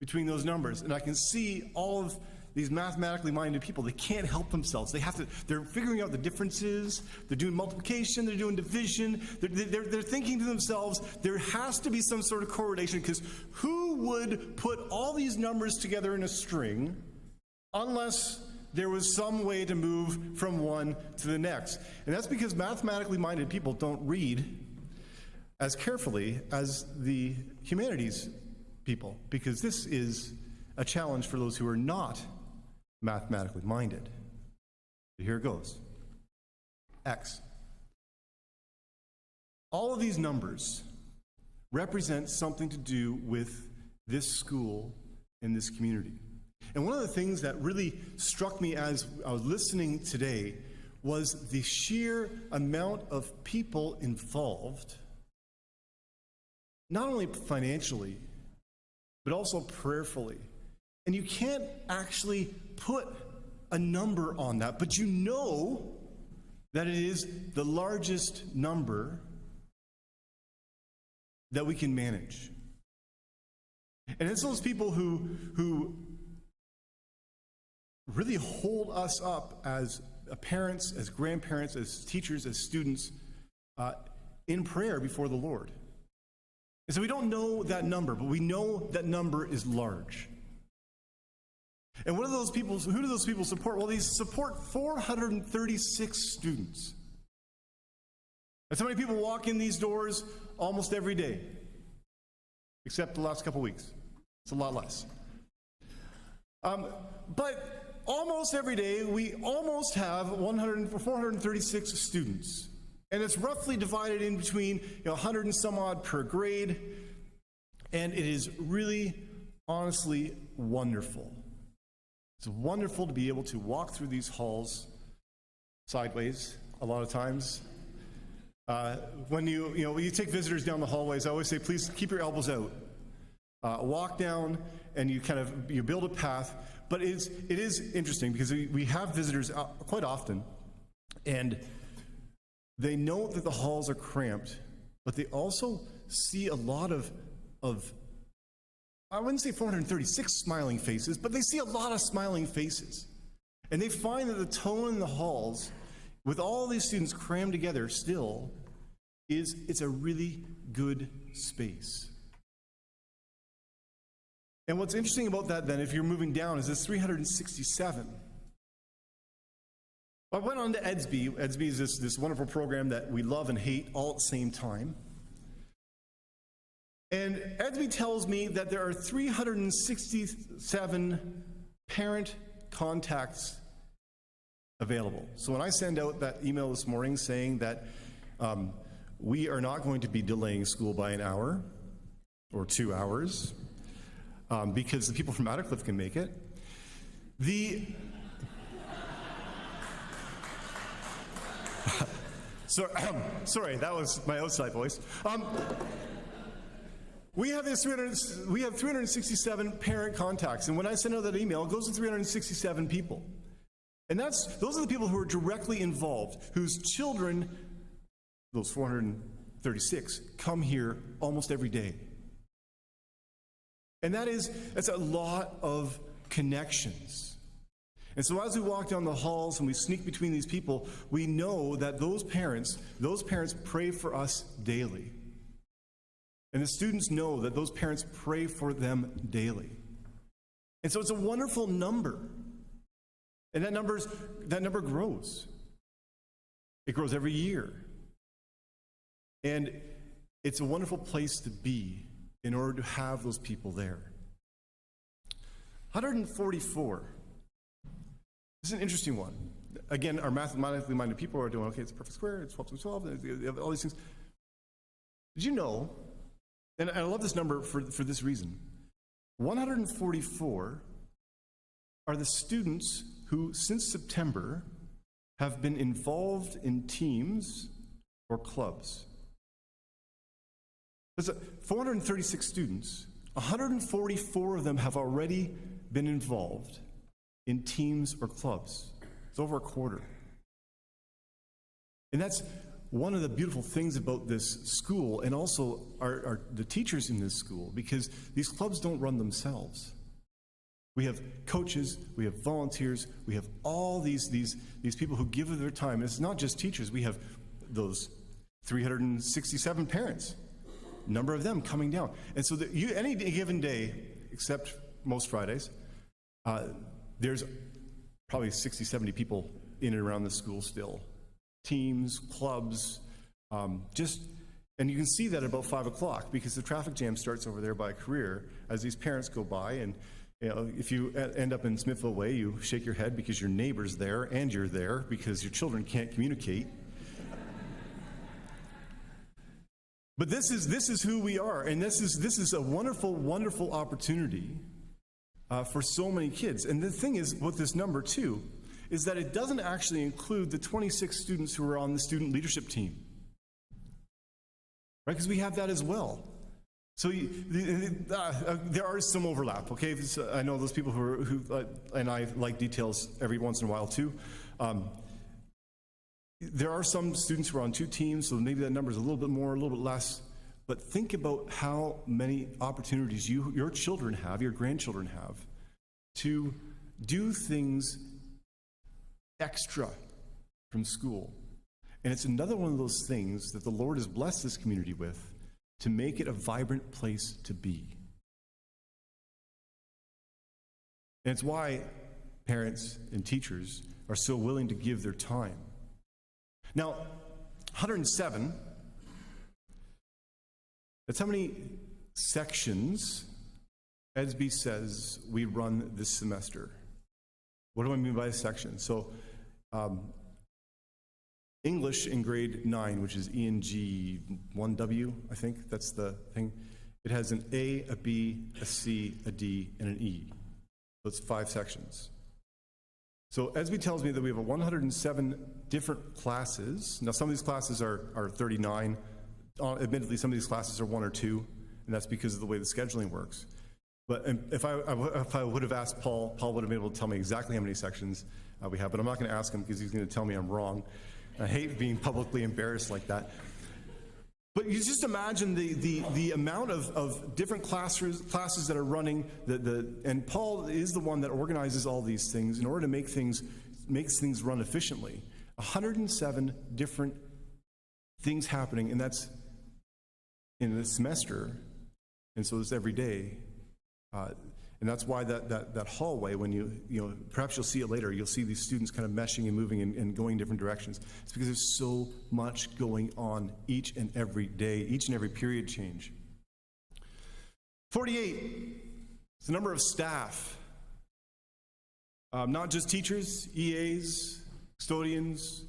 between those numbers? And I can see all of these mathematically minded people, they can't help themselves. They're figuring out the differences, they're doing multiplication, they're doing division, they're thinking to themselves, there has to be some sort of correlation, because who would put all these numbers together in a string unless there was some way to move from one to the next? And that's because mathematically minded people don't read as carefully as the humanities people, because this is a challenge for those who are not mathematically minded. Here it goes. X. All of these numbers represent something to do with this school and this community. And one of the things that really struck me as I was listening today was the sheer amount of people involved, not only financially, but also prayerfully. And you can't actually put a number on that, but you know that it is the largest number that we can manage. And it's those people who really hold us up as parents, as grandparents, as teachers, as students, in prayer before the Lord. And so we don't know that number, but we know that number is large. And who do those people support? Well, they support 436 students. That's how many people walk in these doors almost every day, except the last couple weeks. It's a lot less. But almost every day, we almost have 436 students. And it's roughly divided in between 100 and some odd per grade. And it is really, honestly wonderful. It's wonderful to be able to walk through these halls sideways a lot of times. When you take visitors down the hallways, I always say, please keep your elbows out. Walk down, and you build a path. But it is interesting because we have visitors quite often, and they know that the halls are cramped, but they also see a lot of I wouldn't say 436 smiling faces, but they see a lot of smiling faces. And they find that the tone in the halls, with all these students crammed together still, it's a really good space. And what's interesting about that then, if you're moving down, is this 367. I went on to EDSB. EDSB is this wonderful program that we love and hate all at the same time. And EDSB tells me that there are 367 parent contacts available. So when I send out that email this morning saying that we are not going to be delaying school by an hour or 2 hours because the people from Attercliffe can make it, sorry, that was my outside voice. We have 367 parent contacts, and when I send out that email, it goes to 367 people. And those are the people who are directly involved, whose children, those 436, come here almost every day. And that's a lot of connections. And so as we walk down the halls and we sneak between these people, we know that those parents pray for us daily. And the students know that those parents pray for them daily. And so it's a wonderful number. And that number grows. It grows every year. And it's a wonderful place to be in order to have those people there. 144. This is an interesting one. Again, our mathematically minded people are doing, okay, it's a perfect square, it's 12 times 12, all these things. Did you know, and I love this number for this reason, 144 are the students who, since September, have been involved in teams or clubs. There's 436 students. 144 of them have already been involved in teams or clubs. It's over a quarter. And that's one of the beautiful things about this school, and also the teachers in this school, because these clubs don't run themselves. We have coaches, we have volunteers, we have all these people who give of their time. It's not just teachers. We have those 367 parents, number of them coming down. And so that any given day, except most Fridays, there's probably 60, 70 people in and around the school still. Teams, clubs, and you can see that at about 5 o'clock because the traffic jam starts over there by Career as these parents go by. And if you end up in Smithville Way, you shake your head because your neighbor's there and you're there because your children can't communicate. But this is who we are, and this is a wonderful, wonderful opportunity for so many kids. And the thing is, with this number too, is that it doesn't actually include the 26 students who are on the student leadership team, right? Because we have that as well. So there are some overlap. Okay, I know those people who and I like details every once in a while too. There are some students who are on 2 teams, so maybe that number is a little bit more, a little bit less. But think about how many opportunities your children have, your grandchildren have, to do things extra from school. And it's another one of those things that the Lord has blessed this community with to make it a vibrant place to be. And it's why parents and teachers are so willing to give their time. Now, 107, that's how many sections EDSB says we run this semester. What do I mean by a section? So, English in grade 9, which is ENG 1W, I think that's the thing. It has an A, a B, a C, a D, and an E. So it's 5 sections. So EDSB tells me that we have 107 different classes. Now some of these classes are 39. Admittedly, some of these classes are 1 or 2, and that's because of the way the scheduling works. But if I would have asked Paul would have been able to tell me exactly how many sections we have, but I'm not going to ask him because he's going to tell me I'm wrong. I hate being publicly embarrassed like that. But you just imagine the amount of different classes that are running, and Paul is the one that organizes all these things in order to make things run efficiently. 107 different things happening, and that's in the semester, and so it's every day. And that's why that hallway, when you perhaps you'll see it later, you'll see these students kind of meshing and moving and going in different directions. It's because there's so much going on each and every day, each and every period change. 48 is the number of staff. Not just teachers, EAs, custodians,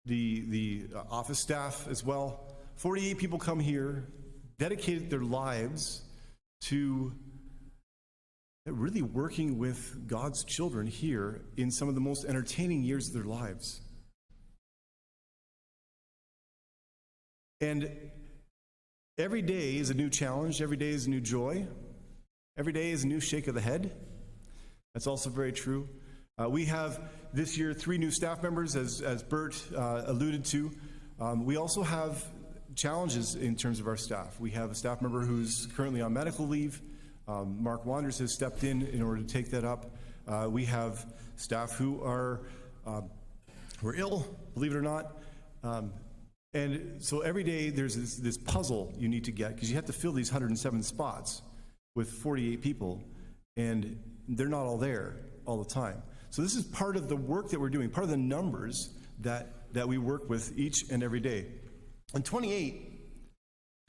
the office staff as well. 48 people come here, dedicated their lives to really working with God's children here in some of the most entertaining years of their lives. And every day is a new challenge, every day is a new joy, every day is a new shake of the head. That's also very true. We have this year 3 new staff members, as Bert alluded to. We also have challenges in terms of our staff. We have a staff member who's currently on medical leave. Mark Wanders has stepped in order to take that up. We have staff who are ill, believe it or not. And so every day there's this puzzle you need to get, because you have to fill these 107 spots with 48 people, and they're not all there all the time. So this is part of the work that we're doing, part of the numbers that we work with each and every day. And 28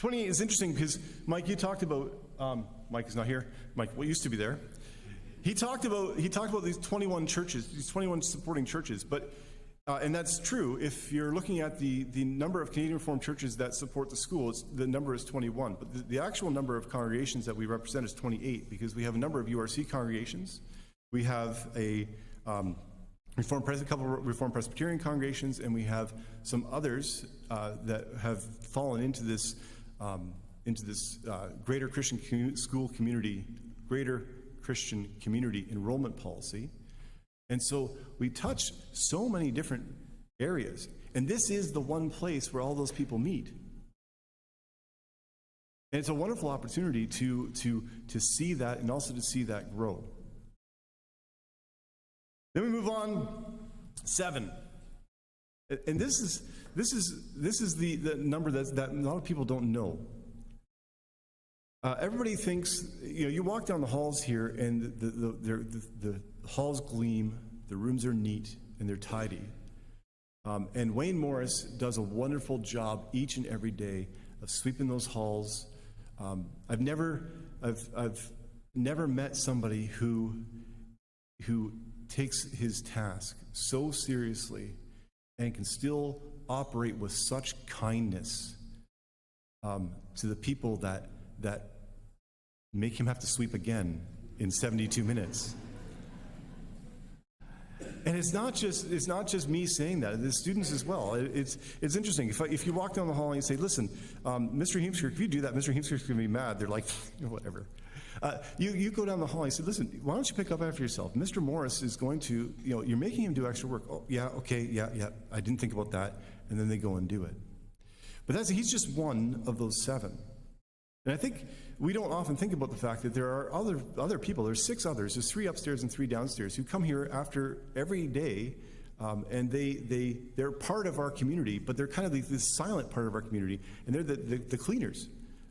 is interesting because, Mike, you talked about, Mike is not here. Mike, what used to be there? He talked about these 21 churches, these 21 supporting churches. But and that's true. If you're looking at the number of Canadian Reformed churches that support the school, the number is 21. But the actual number of congregations that we represent is 28, because we have a number of URC congregations. We have a couple of Reformed Presbyterian congregations, and we have some others that have fallen into this greater Christian school community, greater Christian community enrollment policy. And so we touch so many different areas. And this is the one place where all those people meet. And it's a wonderful opportunity to see that and also to see that grow. Then we move on, 7. And this is the number that a lot of people don't know. Everybody thinks, you walk down the halls here and the halls gleam, the rooms are neat, and they're tidy. And Wayne Morris does a wonderful job each and every day of sweeping those halls. I've never met somebody who takes his task so seriously and can still operate with such kindness to the people that make him have to sweep again in 72 minutes. And it's not just me saying that, the students as well. It's interesting. If you walk down the hall and you say, listen, Mr. Heemskirk, if you do that, Mr. Heemskirk's going to be mad. They're like, whatever. You go down the hall and you say, listen, why don't you pick up after yourself? Mr. Morris is going to, you're making him do extra work. Oh, yeah, okay, yeah, I didn't think about that. And then they go and do it. But he's just one of those 7. And I think we don't often think about the fact that there are other people. There's 6 others. There's 3 upstairs and 3 downstairs who come here after every day, and they're part of our community, but they're kind of this silent part of our community, and they're the cleaners.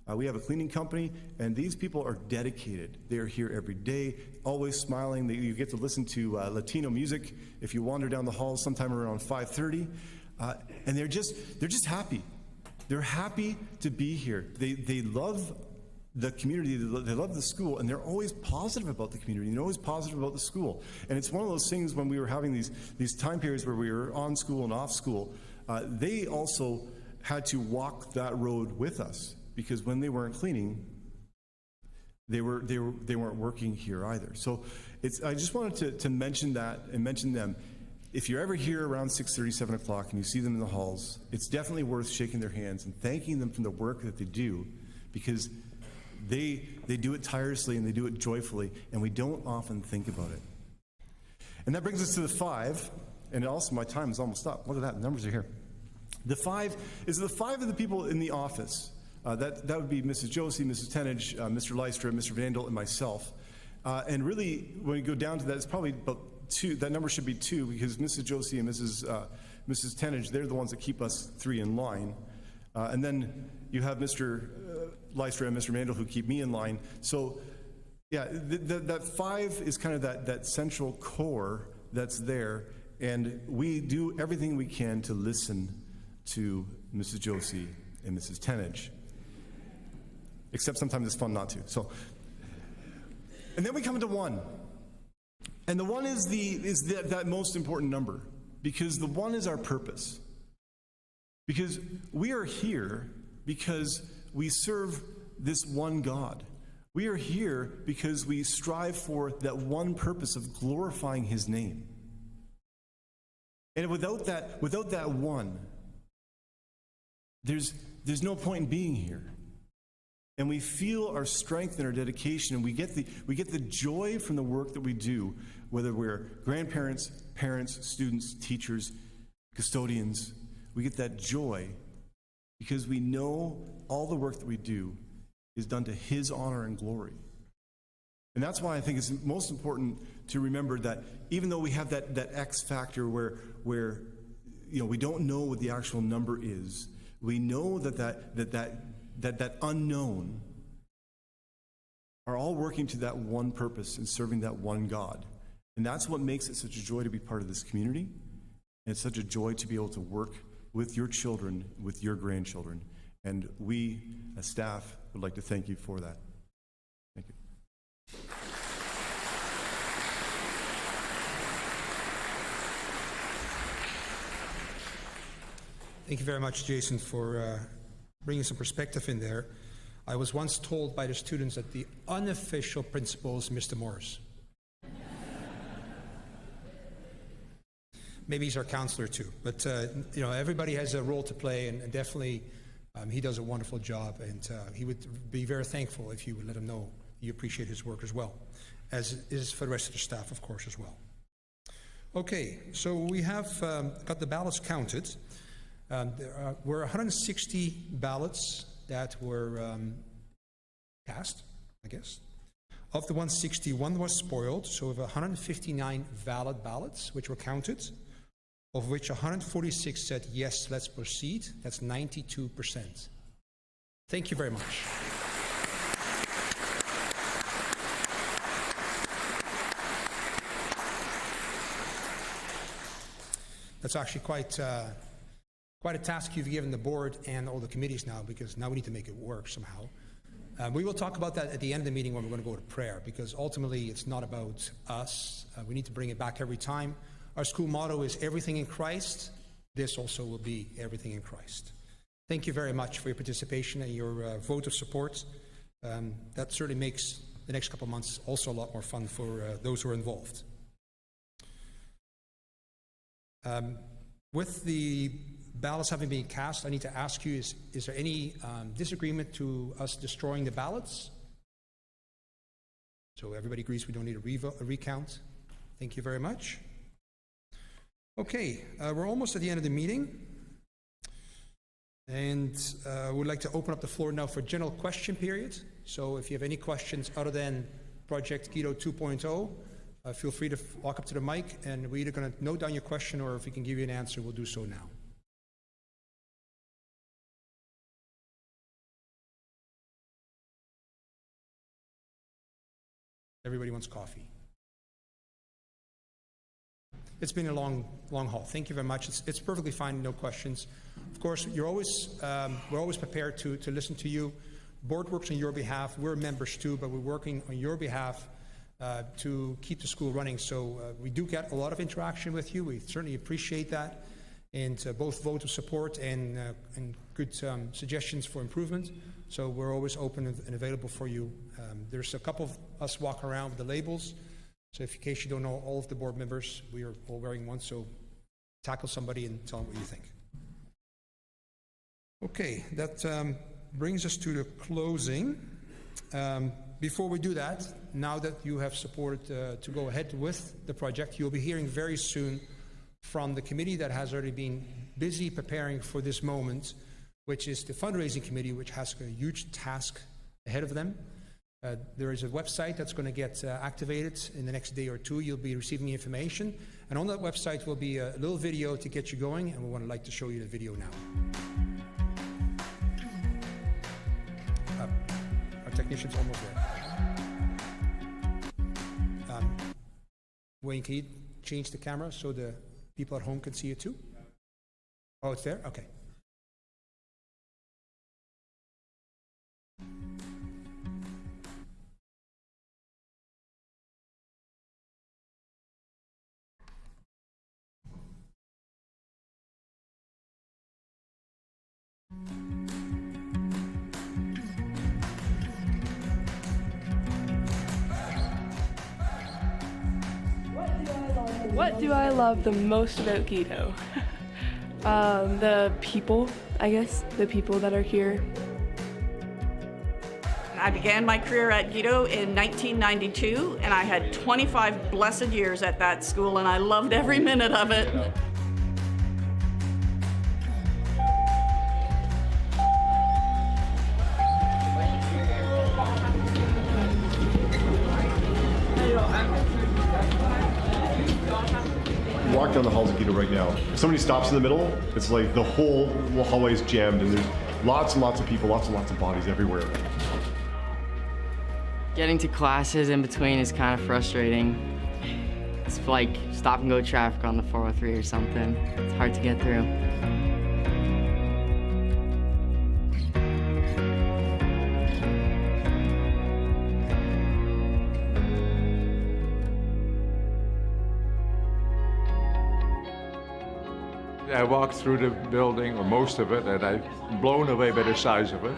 We have a cleaning company, and these people are dedicated. They are here every day, always smiling. You get to listen to Latino music if you wander down the hall sometime around 5:30, and they're just happy. They're happy to be here. They love the community, they love the school, and they're always positive about the community, and they're always positive about the school. And it's one of those things when we were having these time periods where we were on school and off school, they also had to walk that road with us, because when they weren't cleaning, they weren't working here either. So I just wanted to mention that and mention them. If you're ever here around 6:30, 7 o'clock, and you see them in the halls, it's definitely worth shaking their hands and thanking them for the work that they do, because they do it tirelessly and they do it joyfully, and we don't often think about it. And that brings us to the 5, and also my time is almost up. Look at that, the numbers are here. The 5 is the 5 of the people in the office. That would be Mrs. Josie, Mrs. Tenage, Mr. Lystra, Mr. Vandal, and myself. And really, when you go down to that, it's probably about 2. That number should be 2, because Mrs. Josie and Mrs. Tenage, they're the ones that keep us 3 in line. And then you have Mr. Lystra and Mr. Vandal who keep me in line. So, yeah, that 5 is kind of that central core that's there, and we do everything we can to listen to Mrs. Josie and Mrs. Tenage. Except sometimes it's fun not to. So, and then we come to 1. And the 1 is that most important number, because the 1 is our purpose. Because we are here because we serve this one God. We are here because we strive for that one purpose of glorifying His name. And without that 1, there's no point in being here. And we feel our strength and our dedication, and we get the joy from the work that we do, whether we're grandparents, parents, students, teachers, custodians. We get that joy because we know all the work that we do is done to His honor and glory. And that's why I think it's most important to remember that even though we have that X factor where we don't know what the actual number is, we know that unknown are all working to that one purpose and serving that one God. And that's what makes it such a joy to be part of this community. And it's such a joy to be able to work with your children, with your grandchildren. And we, as staff, would like to thank you for that. Thank you. Thank you very much, Jason, for bringing some perspective in there. I was once told by the students that the unofficial principal is Mr. Morris. Maybe he's our counselor too, but everybody has a role to play, and definitely he does a wonderful job, and he would be very thankful if you would let him know you appreciate his work as well, as is for the rest of the staff, of course, as well. Okay, so we have got the ballots counted. There were 160 ballots that were cast, I guess. Of the 161 was spoiled, so we have 159 valid ballots which were counted, of which 146 said, yes, let's proceed. That's 92%. Thank you very much. That's actually quite a task you've given the board and all the committees now, because now we need to make it work somehow. We will talk about that at the end of the meeting when we're going to go to prayer, because ultimately it's not about us. We need to bring it back every time. Our school motto is everything in Christ. This also will be everything in Christ. Thank you very much for your participation and your vote of support. That certainly makes the next couple of months also a lot more fun for those who are involved. With the ballots having been cast, I need to ask you, is there any disagreement to us destroying the ballots? So everybody agrees we don't need a recount. Thank you very much. Okay, we're almost at the end of the meeting. And we'd like to open up the floor now for general question period. So if you have any questions other than Project Guido 2.0, feel free to walk up to the mic, and we're either going to note down your question, or if we can give you an answer, we'll do so now. Everybody wants coffee. It's been a long haul. Thank you very much. It's perfectly fine, no questions. Of course, we're always prepared to listen to you. Board works on your behalf. We're members too, but we're working on your behalf to keep the school running. So we do get a lot of interaction with you. We certainly appreciate that, and both vote of support and good suggestions for improvement. So we're always open and available for you. There's a couple of us walking around with the labels. So if in case you don't know all of the board members, we are all wearing one. So tackle somebody and tell them what you think. Okay, that brings us to the closing. Before we do that, now that you have supported to go ahead with the project, you'll be hearing very soon from the committee that has already been busy preparing for this moment, which is the fundraising committee, which has a huge task ahead of them. There is a website that's going to get activated in the next day or two. You'll be receiving information, and on that website will be a little video to get you going, and we want to like to show you the video now. Our technician's almost there. Wayne, can you change the camera so the people at home can see it too? Oh, it's there? Okay. What do I love the most about Guido? The people, I guess, the people that are here. I began my career at Guido in 1992, and I had 25 blessed years at that school, and I loved every minute of it. Walk down the halls of Guido right now. If somebody stops in the middle, it's like the whole hallway is jammed, and there's lots and lots of people, lots and lots of bodies everywhere. Getting to classes in between is kind of frustrating. It's like stop and go traffic on the 403 or something. It's hard to get through. I walked through the building, or most of it, and I'm blown away by the size of it.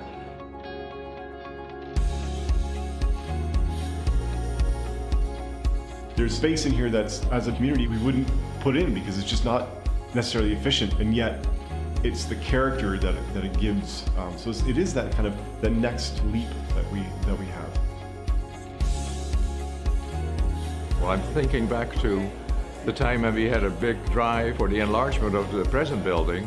There's space in here that's, as a community, we wouldn't put in because it's just not necessarily efficient, and yet it's the character that it gives. So it is that kind of the next leap that we have. Well, I'm thinking back to the time when we had a big drive for the enlargement of the present building,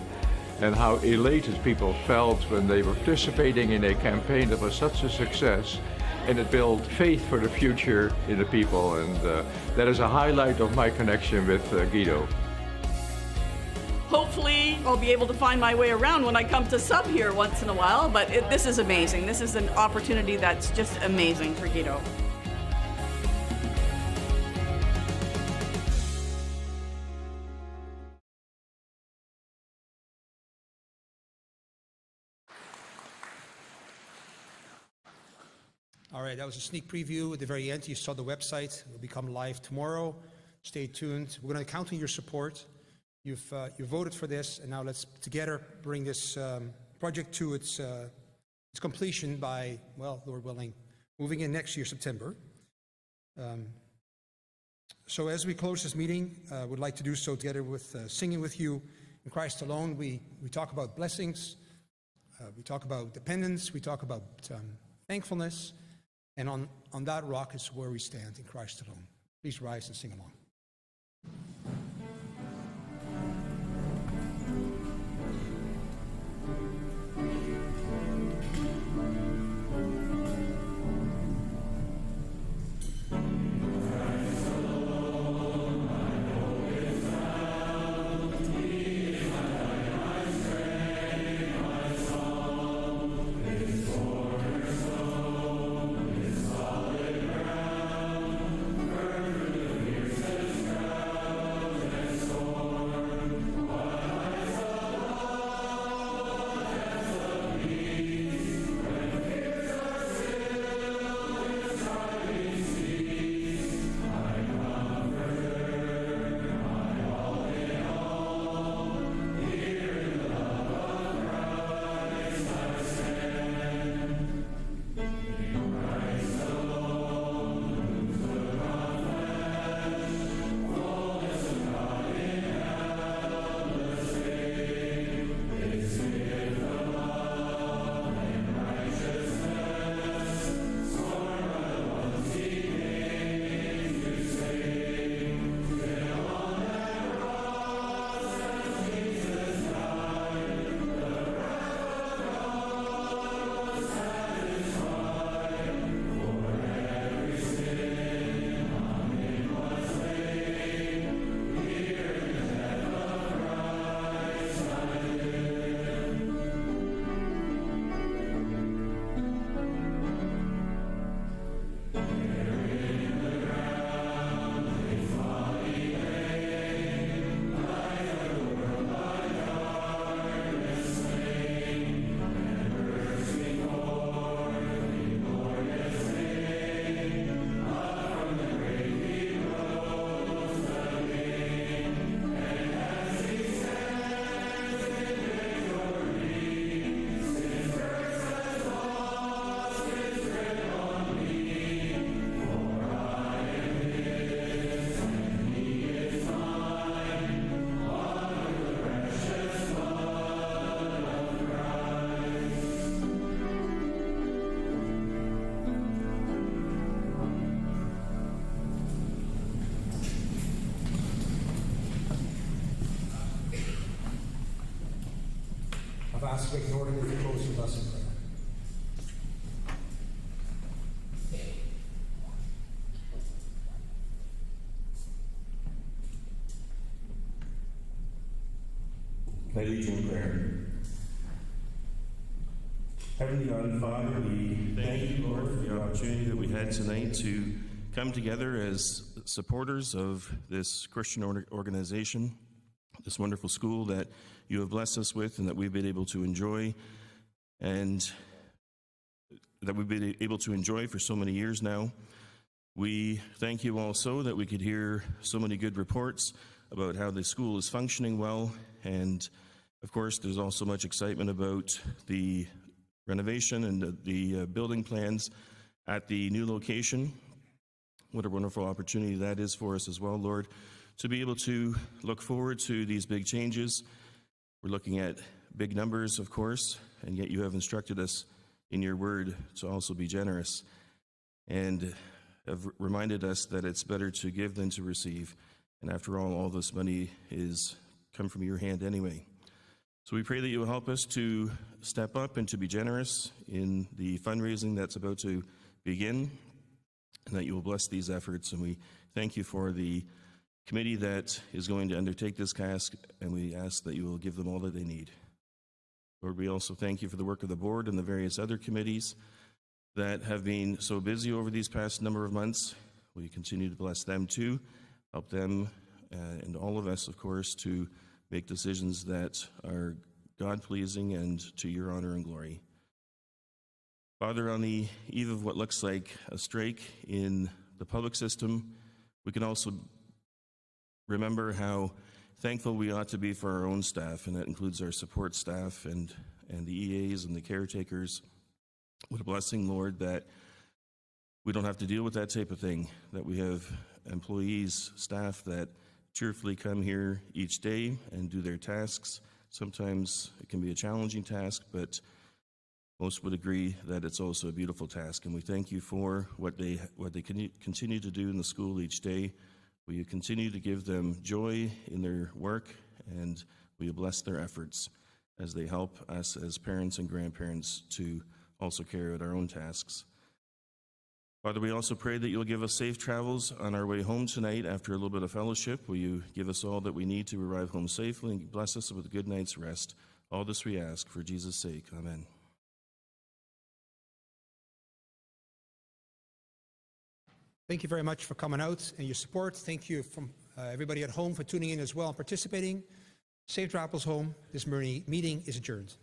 and how elated people felt when they were participating in a campaign that was such a success, and it built faith for the future in the people, and that is a highlight of my connection with Guido. Hopefully, I'll be able to find my way around when I come to sub here once in a while, but this is amazing. This is an opportunity that's just amazing for Guido. All right, that was a sneak preview. At the very end, you saw the website. It will become live tomorrow. Stay tuned. We're going to count on your support. You voted for this, and now let's together bring this project to its completion by, well, Lord willing, moving in next year, September. So as we close this meeting, I would like to do so together with singing with you in Christ alone. We talk about blessings, we talk about dependence, we talk about thankfulness, and on that rock is where we stand, in Christ alone. Please rise and sing along. I've asked Rick Norton to close with us in prayer. Can I lead you in prayer? Heavenly God and Father, we thank you, Lord, for the opportunity that we had tonight to come together as supporters of this Christian organization, this wonderful school that you have blessed us with and that we've been able to enjoy, and that we've been able to enjoy for so many years now. We thank you also that we could hear so many good reports about how the school is functioning well, and of course there's also much excitement about the renovation and the building plans at the new location. What a wonderful opportunity that is for us as well, Lord, to be able to look forward to these big changes. We're looking at big numbers, of course, and yet you have instructed us in your word to also be generous, and have reminded us that it's better to give than to receive. And after all this money is come from your hand anyway. So we pray that you will help us to step up and to be generous in the fundraising that's about to begin, and that you will bless these efforts. And we thank you for the committee that is going to undertake this task, and we ask that you will give them all that they need. Lord, we also thank you for the work of the board and the various other committees that have been so busy over these past number of months. Will you continue to bless them too, help them and all of us, of course, to make decisions that are God-pleasing and to your honor and glory. Father, on the eve of what looks like a strike in the public system, we can also remember how thankful we ought to be for our own staff, and that includes our support staff and the EAs and the caretakers. What a blessing, Lord, that we don't have to deal with that type of thing, that we have employees, staff that cheerfully come here each day and do their tasks. Sometimes it can be a challenging task, but most would agree that it's also a beautiful task. And we thank you for what they continue to do in the school each day. Will you continue to give them joy in their work, and will you bless their efforts as they help us as parents and grandparents to also carry out our own tasks. Father, we also pray that you'll give us safe travels on our way home tonight after a little bit of fellowship. Will you give us all that we need to arrive home safely and bless us with a good night's rest? All this we ask for Jesus' sake. Amen. Thank you very much for coming out and your support. Thank you from everybody at home for tuning in as well and participating. Safe travels home. This meeting is adjourned.